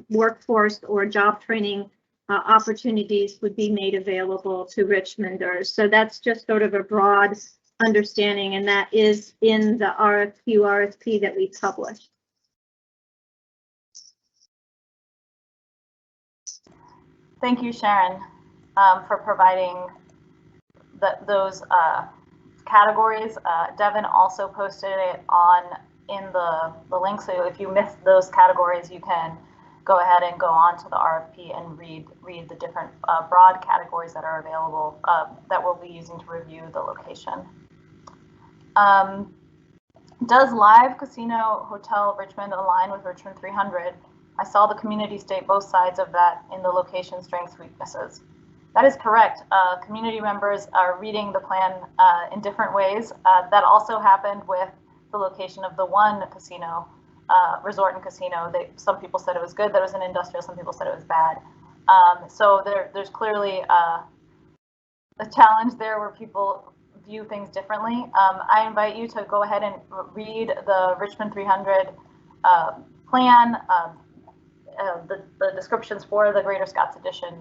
workforce or job training opportunities would be made available to Richmonders. So that's just sort of a broad understanding, and that is in the RFP that we published. Thank you, Sharon, for providing those categories. Devin also posted it in the link, so if you missed those categories, you can go ahead and go on to the RFP and read the different broad categories that are available that we'll be using to review the location. Does live casino hotel Richmond align with Richmond 300? I saw the community state both sides of that in the location strengths weaknesses. That is correct. Community members are reading the plan in different ways. That also happened with the location of the one casino, resort and casino. Some people said it was good that it was an industrial, some people said it was bad. So there's clearly a challenge there where people view things differently. I invite you to go ahead and read the Richmond 300 plan, the descriptions for the Greater Scots Addition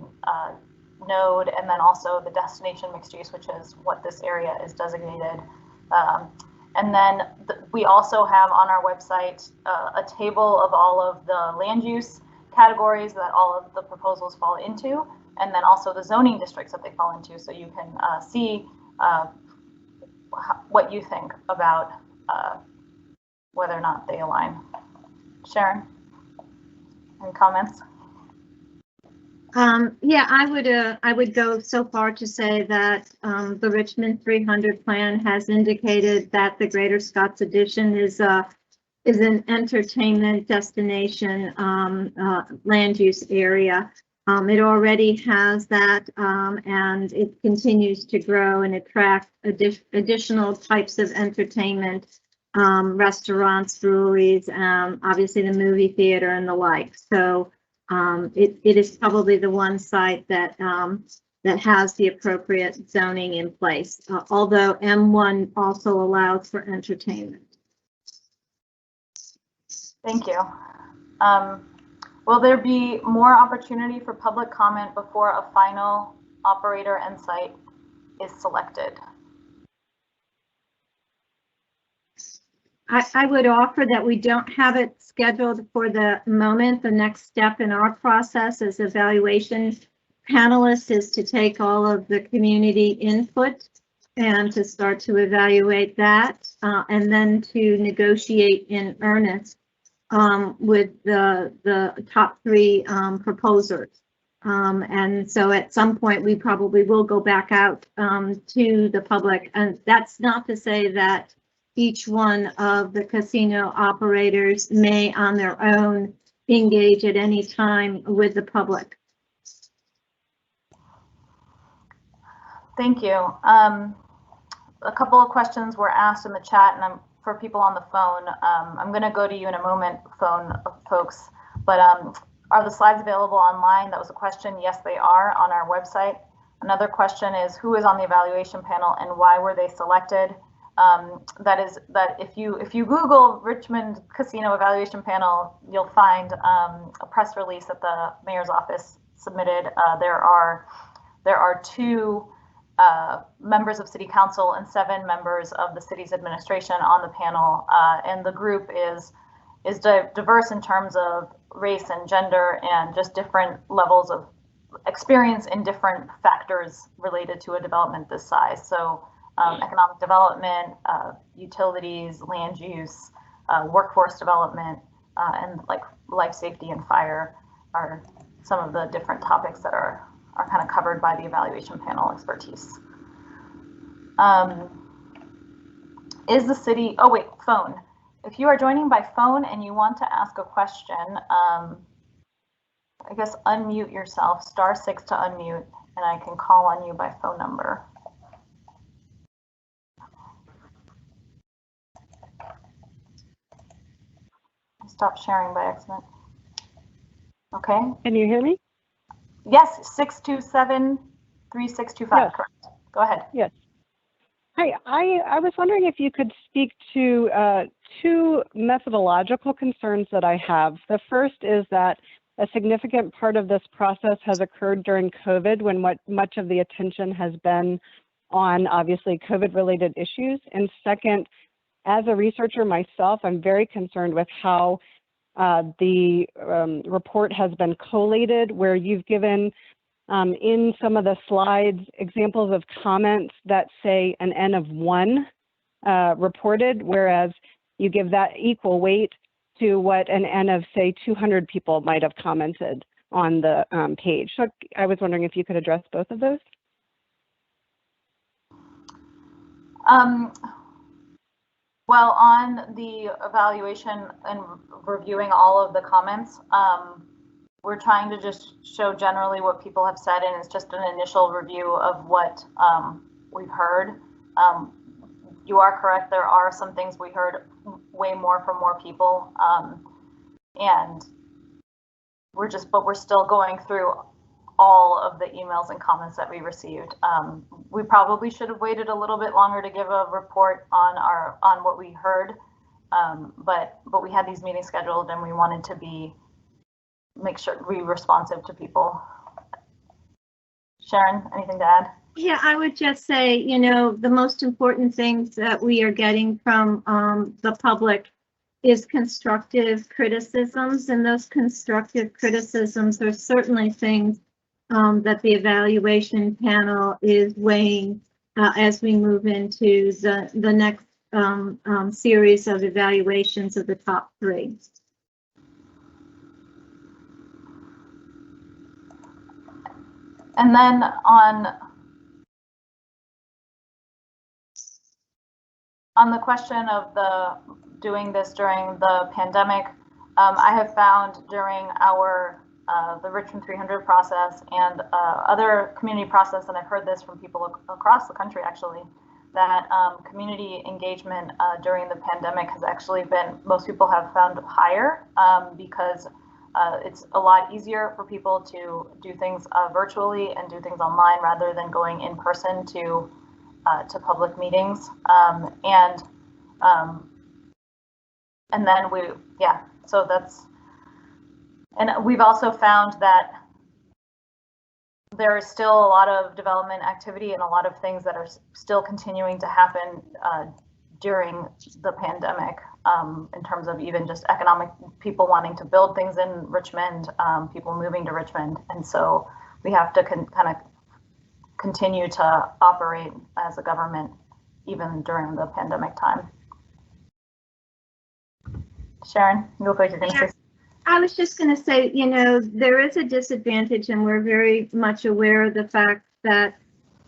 node, and then also the destination mixed use, which is what this area is designated. And then we also have on our website a table of all of the land use categories that all of the proposals fall into, and then also the zoning districts that they fall into, so you can see what you think about whether or not they align. Sharon, any comments? Yeah, I would go so far to say that the Richmond 300 plan has indicated that the Greater Scots Addition is an entertainment destination land use area. It already has that, and it continues to grow and attract additional types of entertainment, restaurants, breweries, obviously the movie theater and the like. So it is probably the one site that that has the appropriate zoning in place, although M1 also allows for entertainment. Thank you. Will there be more opportunity for public comment before a final operator and site is selected? I would offer that we don't have it scheduled for the moment. The next step in our process as evaluation panelists is to take all of the community input and to start to evaluate that, and then to negotiate in earnest with the top three proposers. And so at some point we probably will go back out to the public, and that's not to say that each one of the casino operators may on their own engage at any time with the public. Thank you. A couple of questions were asked in the chat, and for people on the phone, I'm going to go to you in a moment, phone folks, but are the slides available online? That was a question. Yes, they are on our website. Another question is, who is on the evaluation panel and why were they selected? That if you Google Richmond Casino Evaluation Panel, you'll find a press release that the mayor's office submitted. There are 2 members of city council and 7 members of the city's administration on the panel, and the group is diverse in terms of race and gender and just different levels of experience in different factors related to a development this size. So economic development, utilities, land use, workforce development, and like life safety and fire are some of the different topics that are kind of covered by the evaluation panel expertise. Is the city, oh wait, phone. If you are joining by phone and you want to ask a question, I guess unmute yourself, *6 to unmute, and I can call on you by phone number. Stop sharing by accident. Okay. Can you hear me? Yes, 627-3625, yes. Correct. Go ahead. Yes. Hi, I was wondering if you could speak to two methodological concerns that I have. The first is that a significant part of this process has occurred during COVID, when much of the attention has been on, obviously, COVID-related issues. And second, as a researcher myself, I'm very concerned with how the report has been collated, where you've given in some of the slides examples of comments that say an N of 1 reported, whereas you give that equal weight to what an N of, say, 200 people might have commented on the page. So I was wondering if you could address both of those. Well, on the evaluation and reviewing all of the comments, we're trying to just show generally what people have said, and it's just an initial review of what we've heard. You are correct, there are some things we heard way more from more people, and but we're still going through all of the emails and comments that we received. We probably should have waited a little bit longer to give a report on what we heard, but we had these meetings scheduled, and we wanted to make sure we responsive to people. Sharon, anything to add? Yeah, I would just say, you know, the most important things that we are getting from the public is constructive criticisms, and those constructive criticisms are certainly things that the evaluation panel is weighing as we move into the next series of evaluations of the top 3. And then on the question of doing this during the pandemic, I have found during the Richmond 300 process and other community process, and I've heard this from people across the country actually, that community engagement during the pandemic has actually been, most people have found higher because it's a lot easier for people to do things virtually and do things online rather than going in person to public meetings. And then so that's, and we've also found that there is still a lot of development activity and a lot of things that are still continuing to happen during the pandemic, in terms of even just economic, people wanting to build things in Richmond, people moving to Richmond. And so we have to kind of continue to operate as a government even during the pandemic time. Sharon, you look like you're going to say. I was just going to say, you know, there is a disadvantage, and we're very much aware of the fact that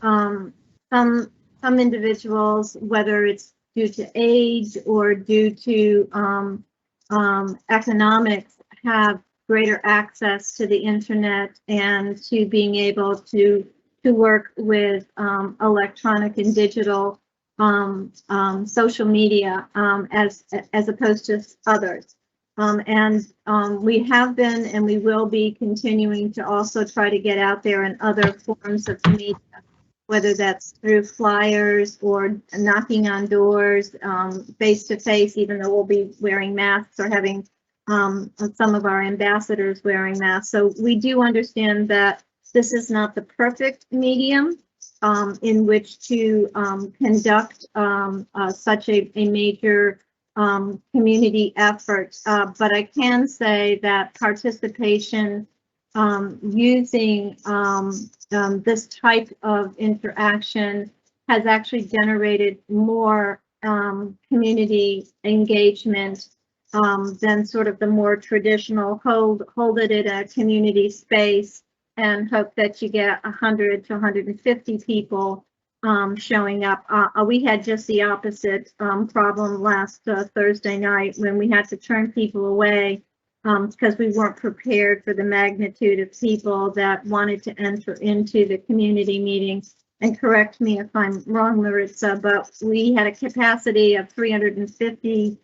some individuals, whether it's due to age or due to economics, have greater access to the internet and to being able to work with electronic and digital social media as opposed to others. We have been and we will be continuing to also try to get out there in other forms of media, whether that's through flyers or knocking on doors, face to face, even though we'll be wearing masks or having some of our ambassadors wearing masks. So we do understand that this is not the perfect medium in which to conduct such a major community effort, but I can say that participation using this type of interaction has actually generated more community engagement than sort of the more traditional hold it in a community space and hope that you get 100 to 150 people showing up. We had just the opposite problem last Thursday night when we had to turn people away because we weren't prepared for the magnitude of people that wanted to enter into the community meeting. And correct me if I'm wrong, Maritza, but we had a capacity of 350,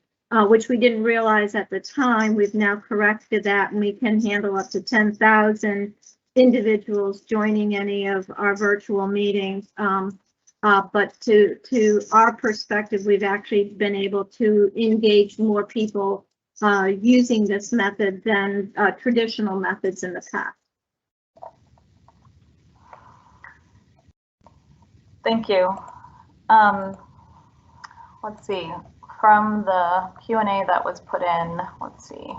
which we didn't realize at the time. We've now corrected that, and we can handle up to 10,000 individuals joining any of our virtual meetings. But to our perspective, we've actually been able to engage more people using this method than traditional methods in the past. Thank you. Let's see, from the Q&A that was put in, let's see.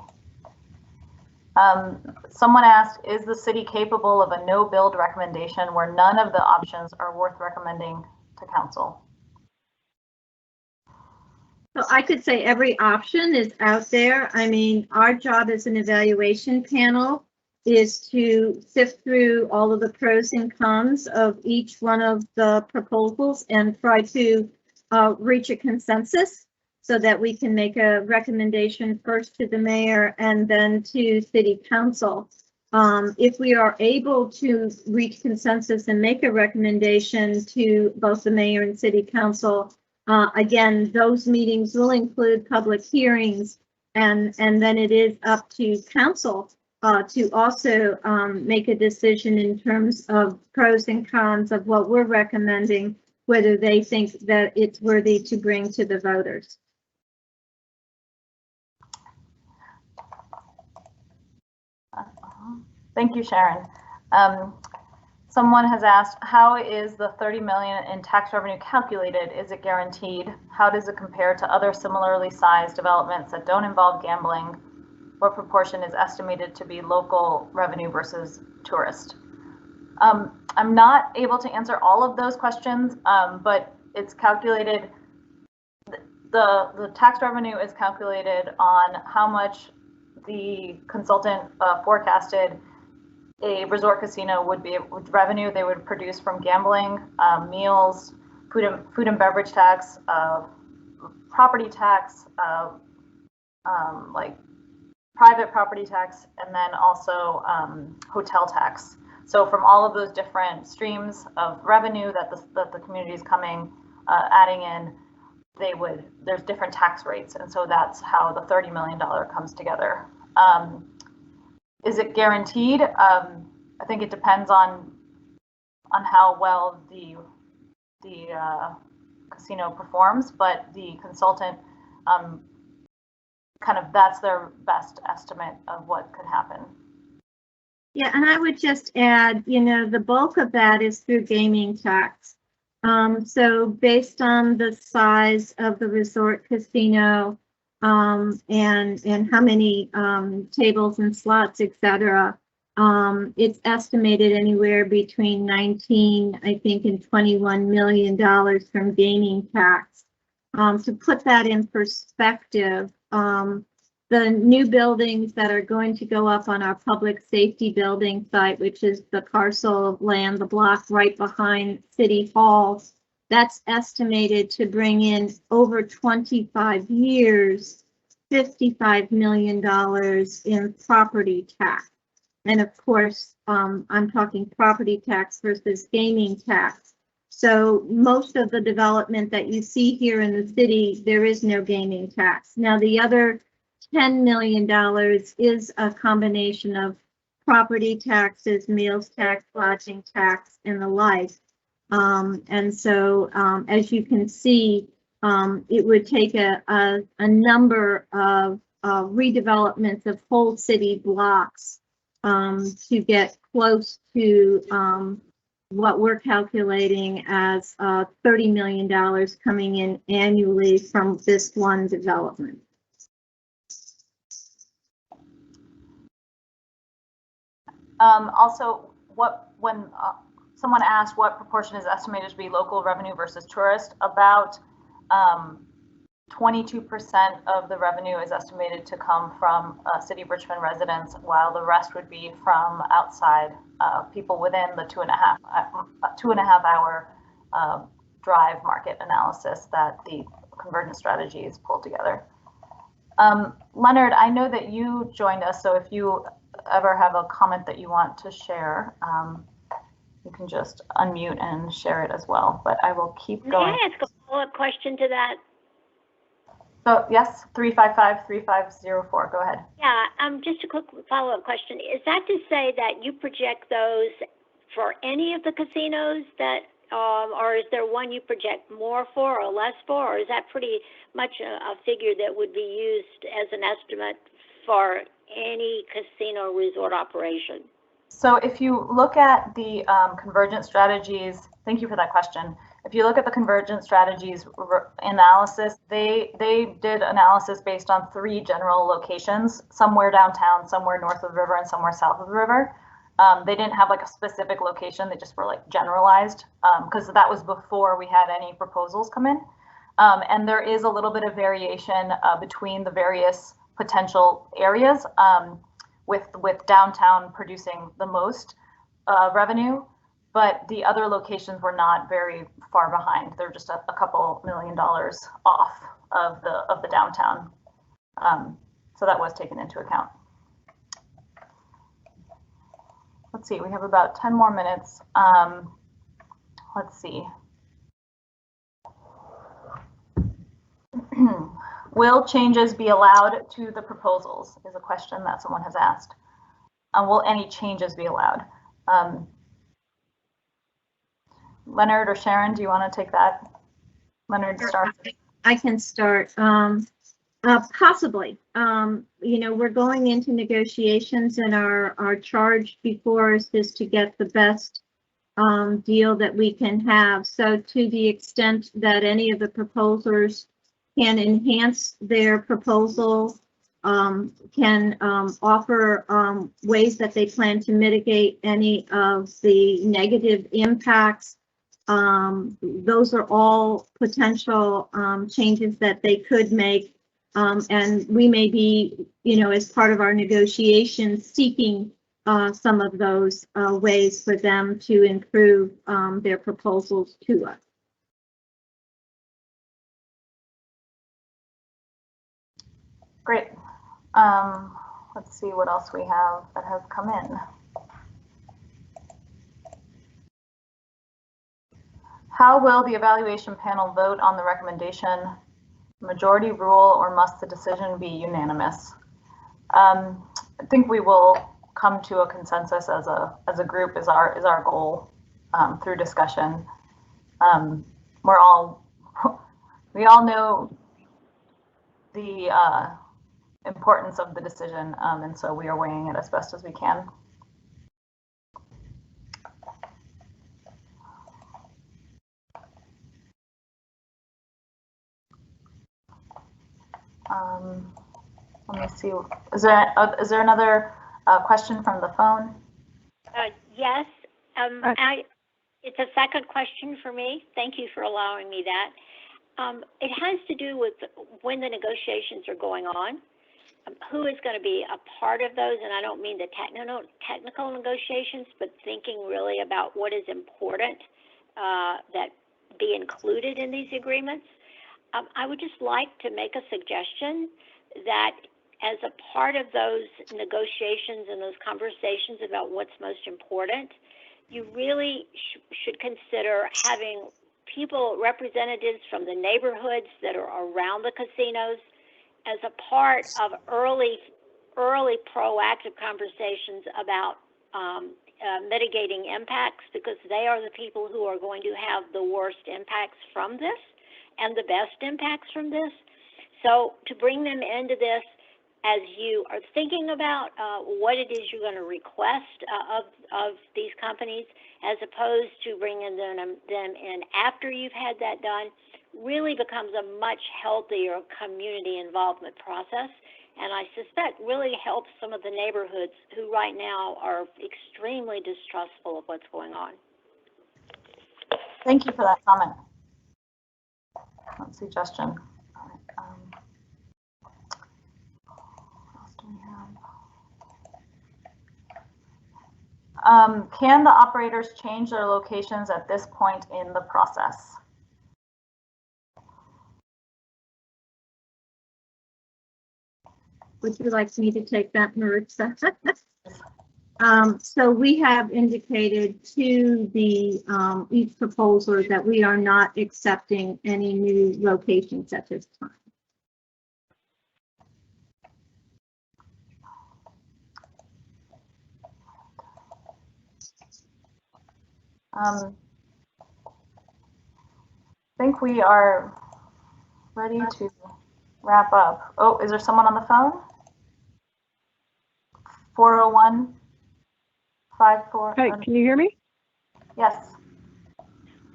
Someone asked, is the city capable of a no build recommendation where none of the options are worth recommending to council? So I could say every option is out there. I mean, our job as an evaluation panel is to sift through all of the pros and cons of each one of the proposals and try to reach a consensus so that we can make a recommendation first to the mayor and then to city council. If we are able to reach consensus and make a recommendation to both the mayor and city council, again, those meetings will include public hearings, and then it is up to council to also make a decision in terms of pros and cons of what we're recommending, whether they think that it's worthy to bring to the voters. Thank you, Sharon. Someone has asked, how is the 30 million in tax revenue calculated? Is it guaranteed? How does it compare to other similarly sized developments that don't involve gambling? What proportion is estimated to be local revenue versus tourist? I'm not able to answer all of those questions, but it's calculated, the tax revenue is calculated on how much the consultant forecasted a resort casino would be, with revenue they would produce from gambling, meals, food and beverage tax, property tax, like private property tax, and then also hotel tax. So from all of those different streams of revenue that the community is coming, adding in, there's different tax rates, and so that's how the $30 million comes together. Is it guaranteed? I think it depends on how well the casino performs, but the consultant kind of, that's their best estimate of what could happen. Yeah, and I would just add, you know, the bulk of that is through gaming tax. So based on the size of the resort casino, and how many tables and slots, etc. It's estimated anywhere between 19, I think, and $21 million from gaming tax. To put that in perspective, the new buildings that are going to go up on our public safety building site, which is the parcel of land, the block right behind City Hall, that's estimated to bring in over 25 years, $55 million in property tax. And of course, I'm talking property tax versus gaming tax. So most of the development that you see here in the city, there is no gaming tax. Now, the other $10 million is a combination of property taxes, meals tax, lodging tax, and the like. And so, as you can see, it would take a number of redevelopments of whole city blocks to get close to what we're calculating as $30 million coming in annually from this one development. Also, when someone asked what proportion is estimated to be local revenue versus tourist, about 22% of the revenue is estimated to come from City of Richmond residents, while the rest would be from outside people within the 2.5 hour drive market analysis that the Convergence strategy is pulled together. Leonard, I know that you joined us, so if you ever have a comment that you want to share, you can just unmute and share it as well, but I will keep going. May I ask a follow-up question to that? So yes, 355-3504, go ahead. Yeah, just a quick follow-up question. Is that to say that you project those for any of the casinos that or is there one you project more for or less for, or is that pretty much a figure that would be used as an estimate for any casino resort operation? So if you look at the convergent strategies, thank you for that question. If you look at the convergent strategies analysis, they did analysis based on 3 general locations, somewhere downtown, somewhere north of the river, and somewhere south of the river. They didn't have like a specific location, they just were like generalized, because that was before we had any proposals come in. And there is a little bit of variation between the various potential areas, with downtown producing the most revenue, but the other locations were not very far behind. They're just a couple $1 million off of the downtown. So that was taken into account. Let's see, we have about 10 more minutes. Let's see. Will changes be allowed to the proposals is a question that someone has asked. Will any changes be allowed? Leonard or Sharon, do you want to take that? Leonard, start. I can start. Possibly. You know, we're going into negotiations, and our charge before us is to get the best deal that we can have. So to the extent that any of the proposers can enhance their proposal, can offer ways that they plan to mitigate any of the negative impacts. Those are all potential changes that they could make. And we may be, you know, as part of our negotiations, seeking some of those ways for them to improve their proposals to us. Great. Let's see what else we have that has come in. How will the evaluation panel vote on the recommendation? Majority rule, or must the decision be unanimous? I think we will come to a consensus as a group is our goal through discussion. We all know the importance of the decision, and so we are weighing it as best as we can. Let me see. Is there another question from the phone? Yes. It's a second question for me. Thank you for allowing me that. It has to do with when the negotiations are going on. Who is going to be a part of those? And I don't mean the technical negotiations, but thinking really about what is important that be included in these agreements. I would just like to make a suggestion that as a part of those negotiations and those conversations about what's most important, you really should consider having people, representatives from the neighborhoods that are around the casinos as a part of early proactive conversations about mitigating impacts, because they are the people who are going to have the worst impacts from this and the best impacts from this. So to bring them into this as you are thinking about what it is you're going to request of these companies, as opposed to bringing them in after you've had that done, really becomes a much healthier community involvement process. And I suspect really helps some of the neighborhoods who right now are extremely distrustful of what's going on. Thank you for that comment. That suggestion. All right, what else do we have? Can the operators change their locations at this point in the process? Would you like me to take that, Maritza? So we have indicated to the each proposer that we are not accepting any new locations at this time. think we are ready to wrap up. Oh, is there someone on the phone? 401 54. Hi, can you hear me? Yes.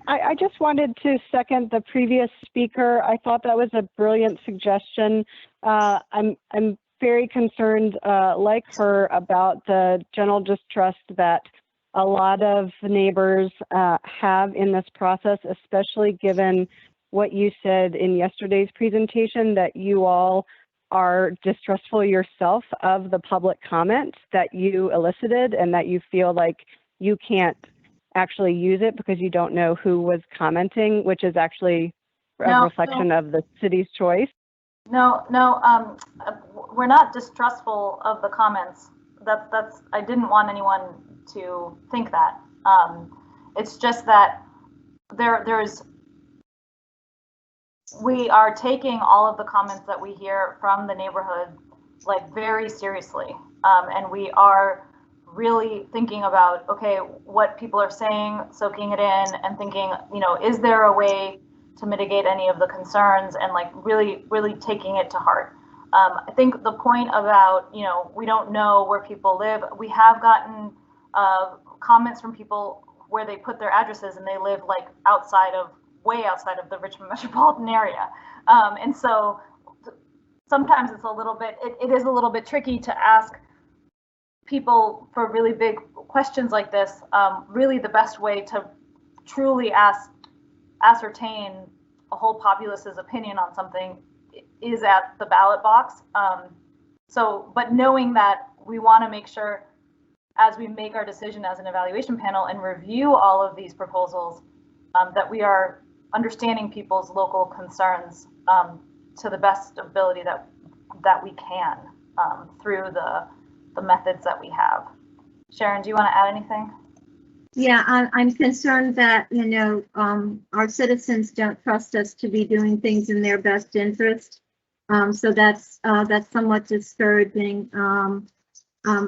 I just wanted to second the previous speaker. I thought that was a brilliant suggestion. I'm very concerned, like her, about the general distrust that a lot of neighbors have in this process, especially given what you said in yesterday's presentation, that you all are distrustful yourself of the public comment that you elicited and that you feel like you can't actually use it because you don't know who was commenting, which is actually a reflection of the city's choice. No, we're not distrustful of the comments. I didn't want anyone to think that. It's just that we are taking all of the comments that we hear from the neighborhood like very seriously, and we are really thinking about, okay, what people are saying, soaking it in, and thinking, is there a way to mitigate any of the concerns, and like really taking it to heart. I think the point about, we don't know where people live. We have gotten comments from people where they put their addresses and they live like way outside of the Richmond metropolitan area. And so sometimes it's it is a little bit tricky to ask people for really big questions like this. Really the best way to truly ascertain a whole populace's opinion on something is at the ballot box. But knowing that we want to make sure as we make our decision as an evaluation panel and review all of these proposals, that we are understanding people's local concerns to the best ability that we can through the methods that we have. Sharon, do you want to add anything? Yeah, I'm concerned that, our citizens don't trust us to be doing things in their best interest. So that's somewhat discouraging.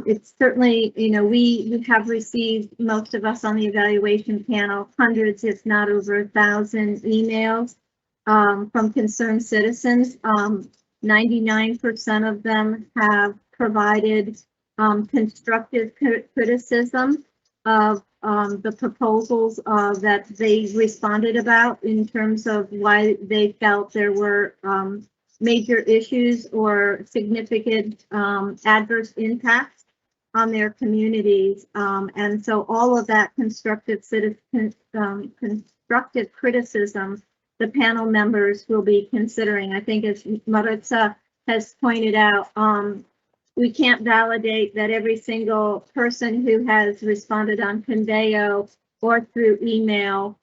It's certainly, we have received, most of us on the evaluation panel, hundreds, if not over 1,000 emails from concerned citizens. 99% of them have provided constructive criticism of the proposals that they responded about in terms of why they felt there were major issues or significant adverse impacts on their communities. And so all of that constructive criticism, the panel members will be considering. I think as Maritza has pointed out, we can't validate that every single person who has responded on Conveo or through email,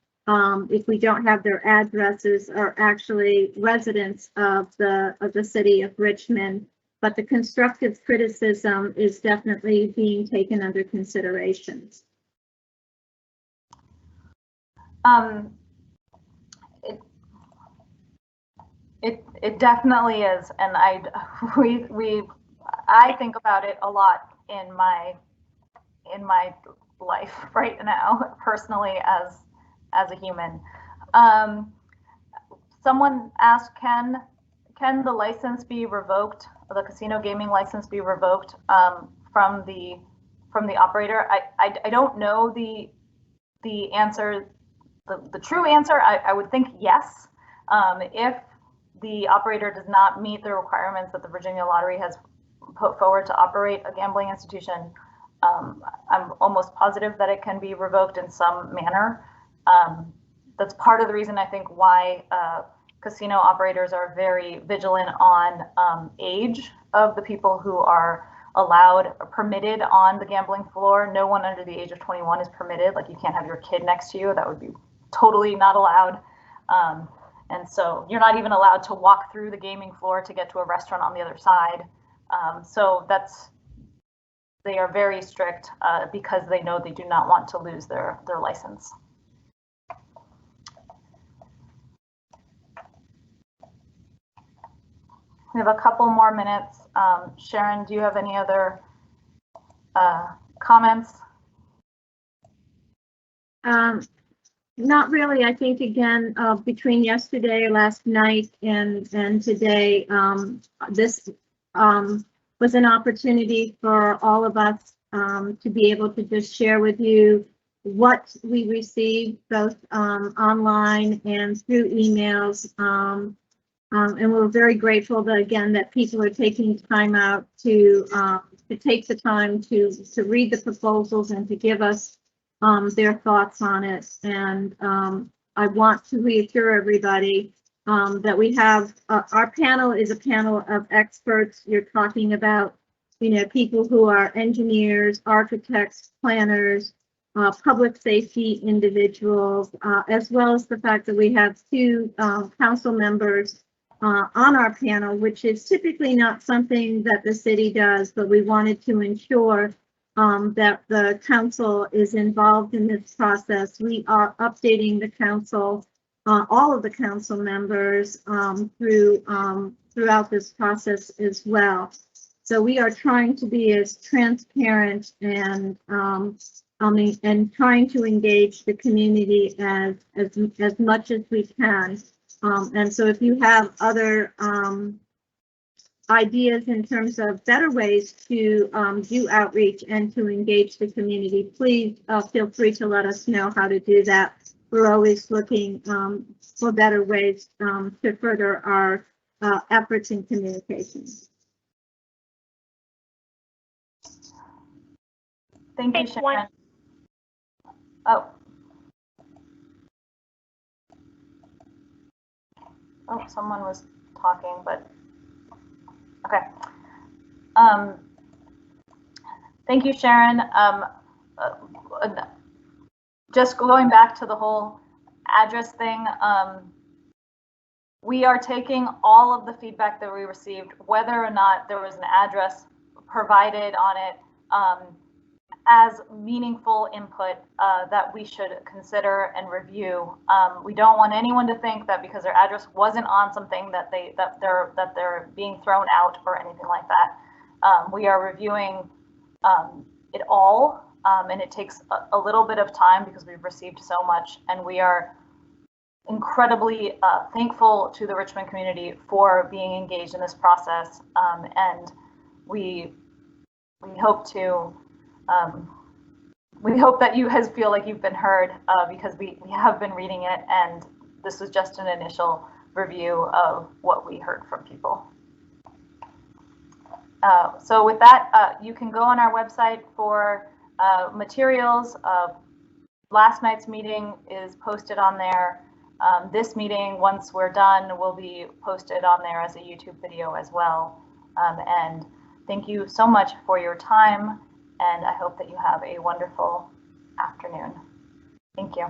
if we don't have their addresses, are actually residents of the city of Richmond. But the constructive criticism is definitely being taken under consideration. It definitely is, and I think about it a lot in my life right now, personally as a human. Someone asked, can the license be revoked, the casino gaming license be revoked from the operator? I don't know the answer, the true answer. I would think yes. If the operator does not meet the requirements that the Virginia Lottery has put forward to operate a gambling institution, I'm almost positive that it can be revoked in some manner. That's part of the reason I think why casino operators are very vigilant on age of the people who are allowed or permitted on the gambling floor. No one under the age of 21 is permitted. Like, you can't have your kid next to you. That would be totally not allowed. And so you're not even allowed to walk through the gaming floor to get to a restaurant on the other side. So they are very strict because they know they do not want to lose their license. We have a couple more minutes. Sharon, do you have any other comments? Not really. I think again, between yesterday, last night, and today, this was an opportunity for all of us to be able to just share with you what we received, both online and through emails. And we're very grateful that, again, that people are taking time out to take the time to read the proposals and to give us their thoughts on it. And I want to reassure everybody that we have, our panel is a panel of experts. You're talking about, you know, people who are engineers, architects, planners, public safety individuals, as well as the fact that we have two council members on our panel, which is typically not something that the city does, but we wanted to ensure that the council is involved in this process. We are updating the council, all of the council members throughout this process as well. So we are trying to be as transparent and trying to engage the community as much as we can. And so if you have other ideas in terms of better ways to do outreach and to engage the community, please feel free to let us know how to do that. We're always looking for better ways to further our efforts in communication. Thank you, Sharon. Oh, someone was talking, but okay. Thank you, Sharon. Just going back to the whole address thing, we are taking all of the feedback that we received, whether or not there was an address provided on it, as meaningful input that we should consider and review. We don't want anyone to think that because their address wasn't on something that they're being thrown out or anything like that. We are reviewing it all, and it takes a little bit of time because we've received so much, and we are incredibly thankful to the Richmond community for being engaged in this process, and we hope to. We hope that you guys feel like you've been heard, because we have been reading it, and this was just an initial review of what we heard from people. So with that, you can go on our website for materials. Last night's meeting is posted on there. This meeting, once we're done, will be posted on there as a YouTube video as well. And thank you so much for your time. And I hope that you have a wonderful afternoon. Thank you.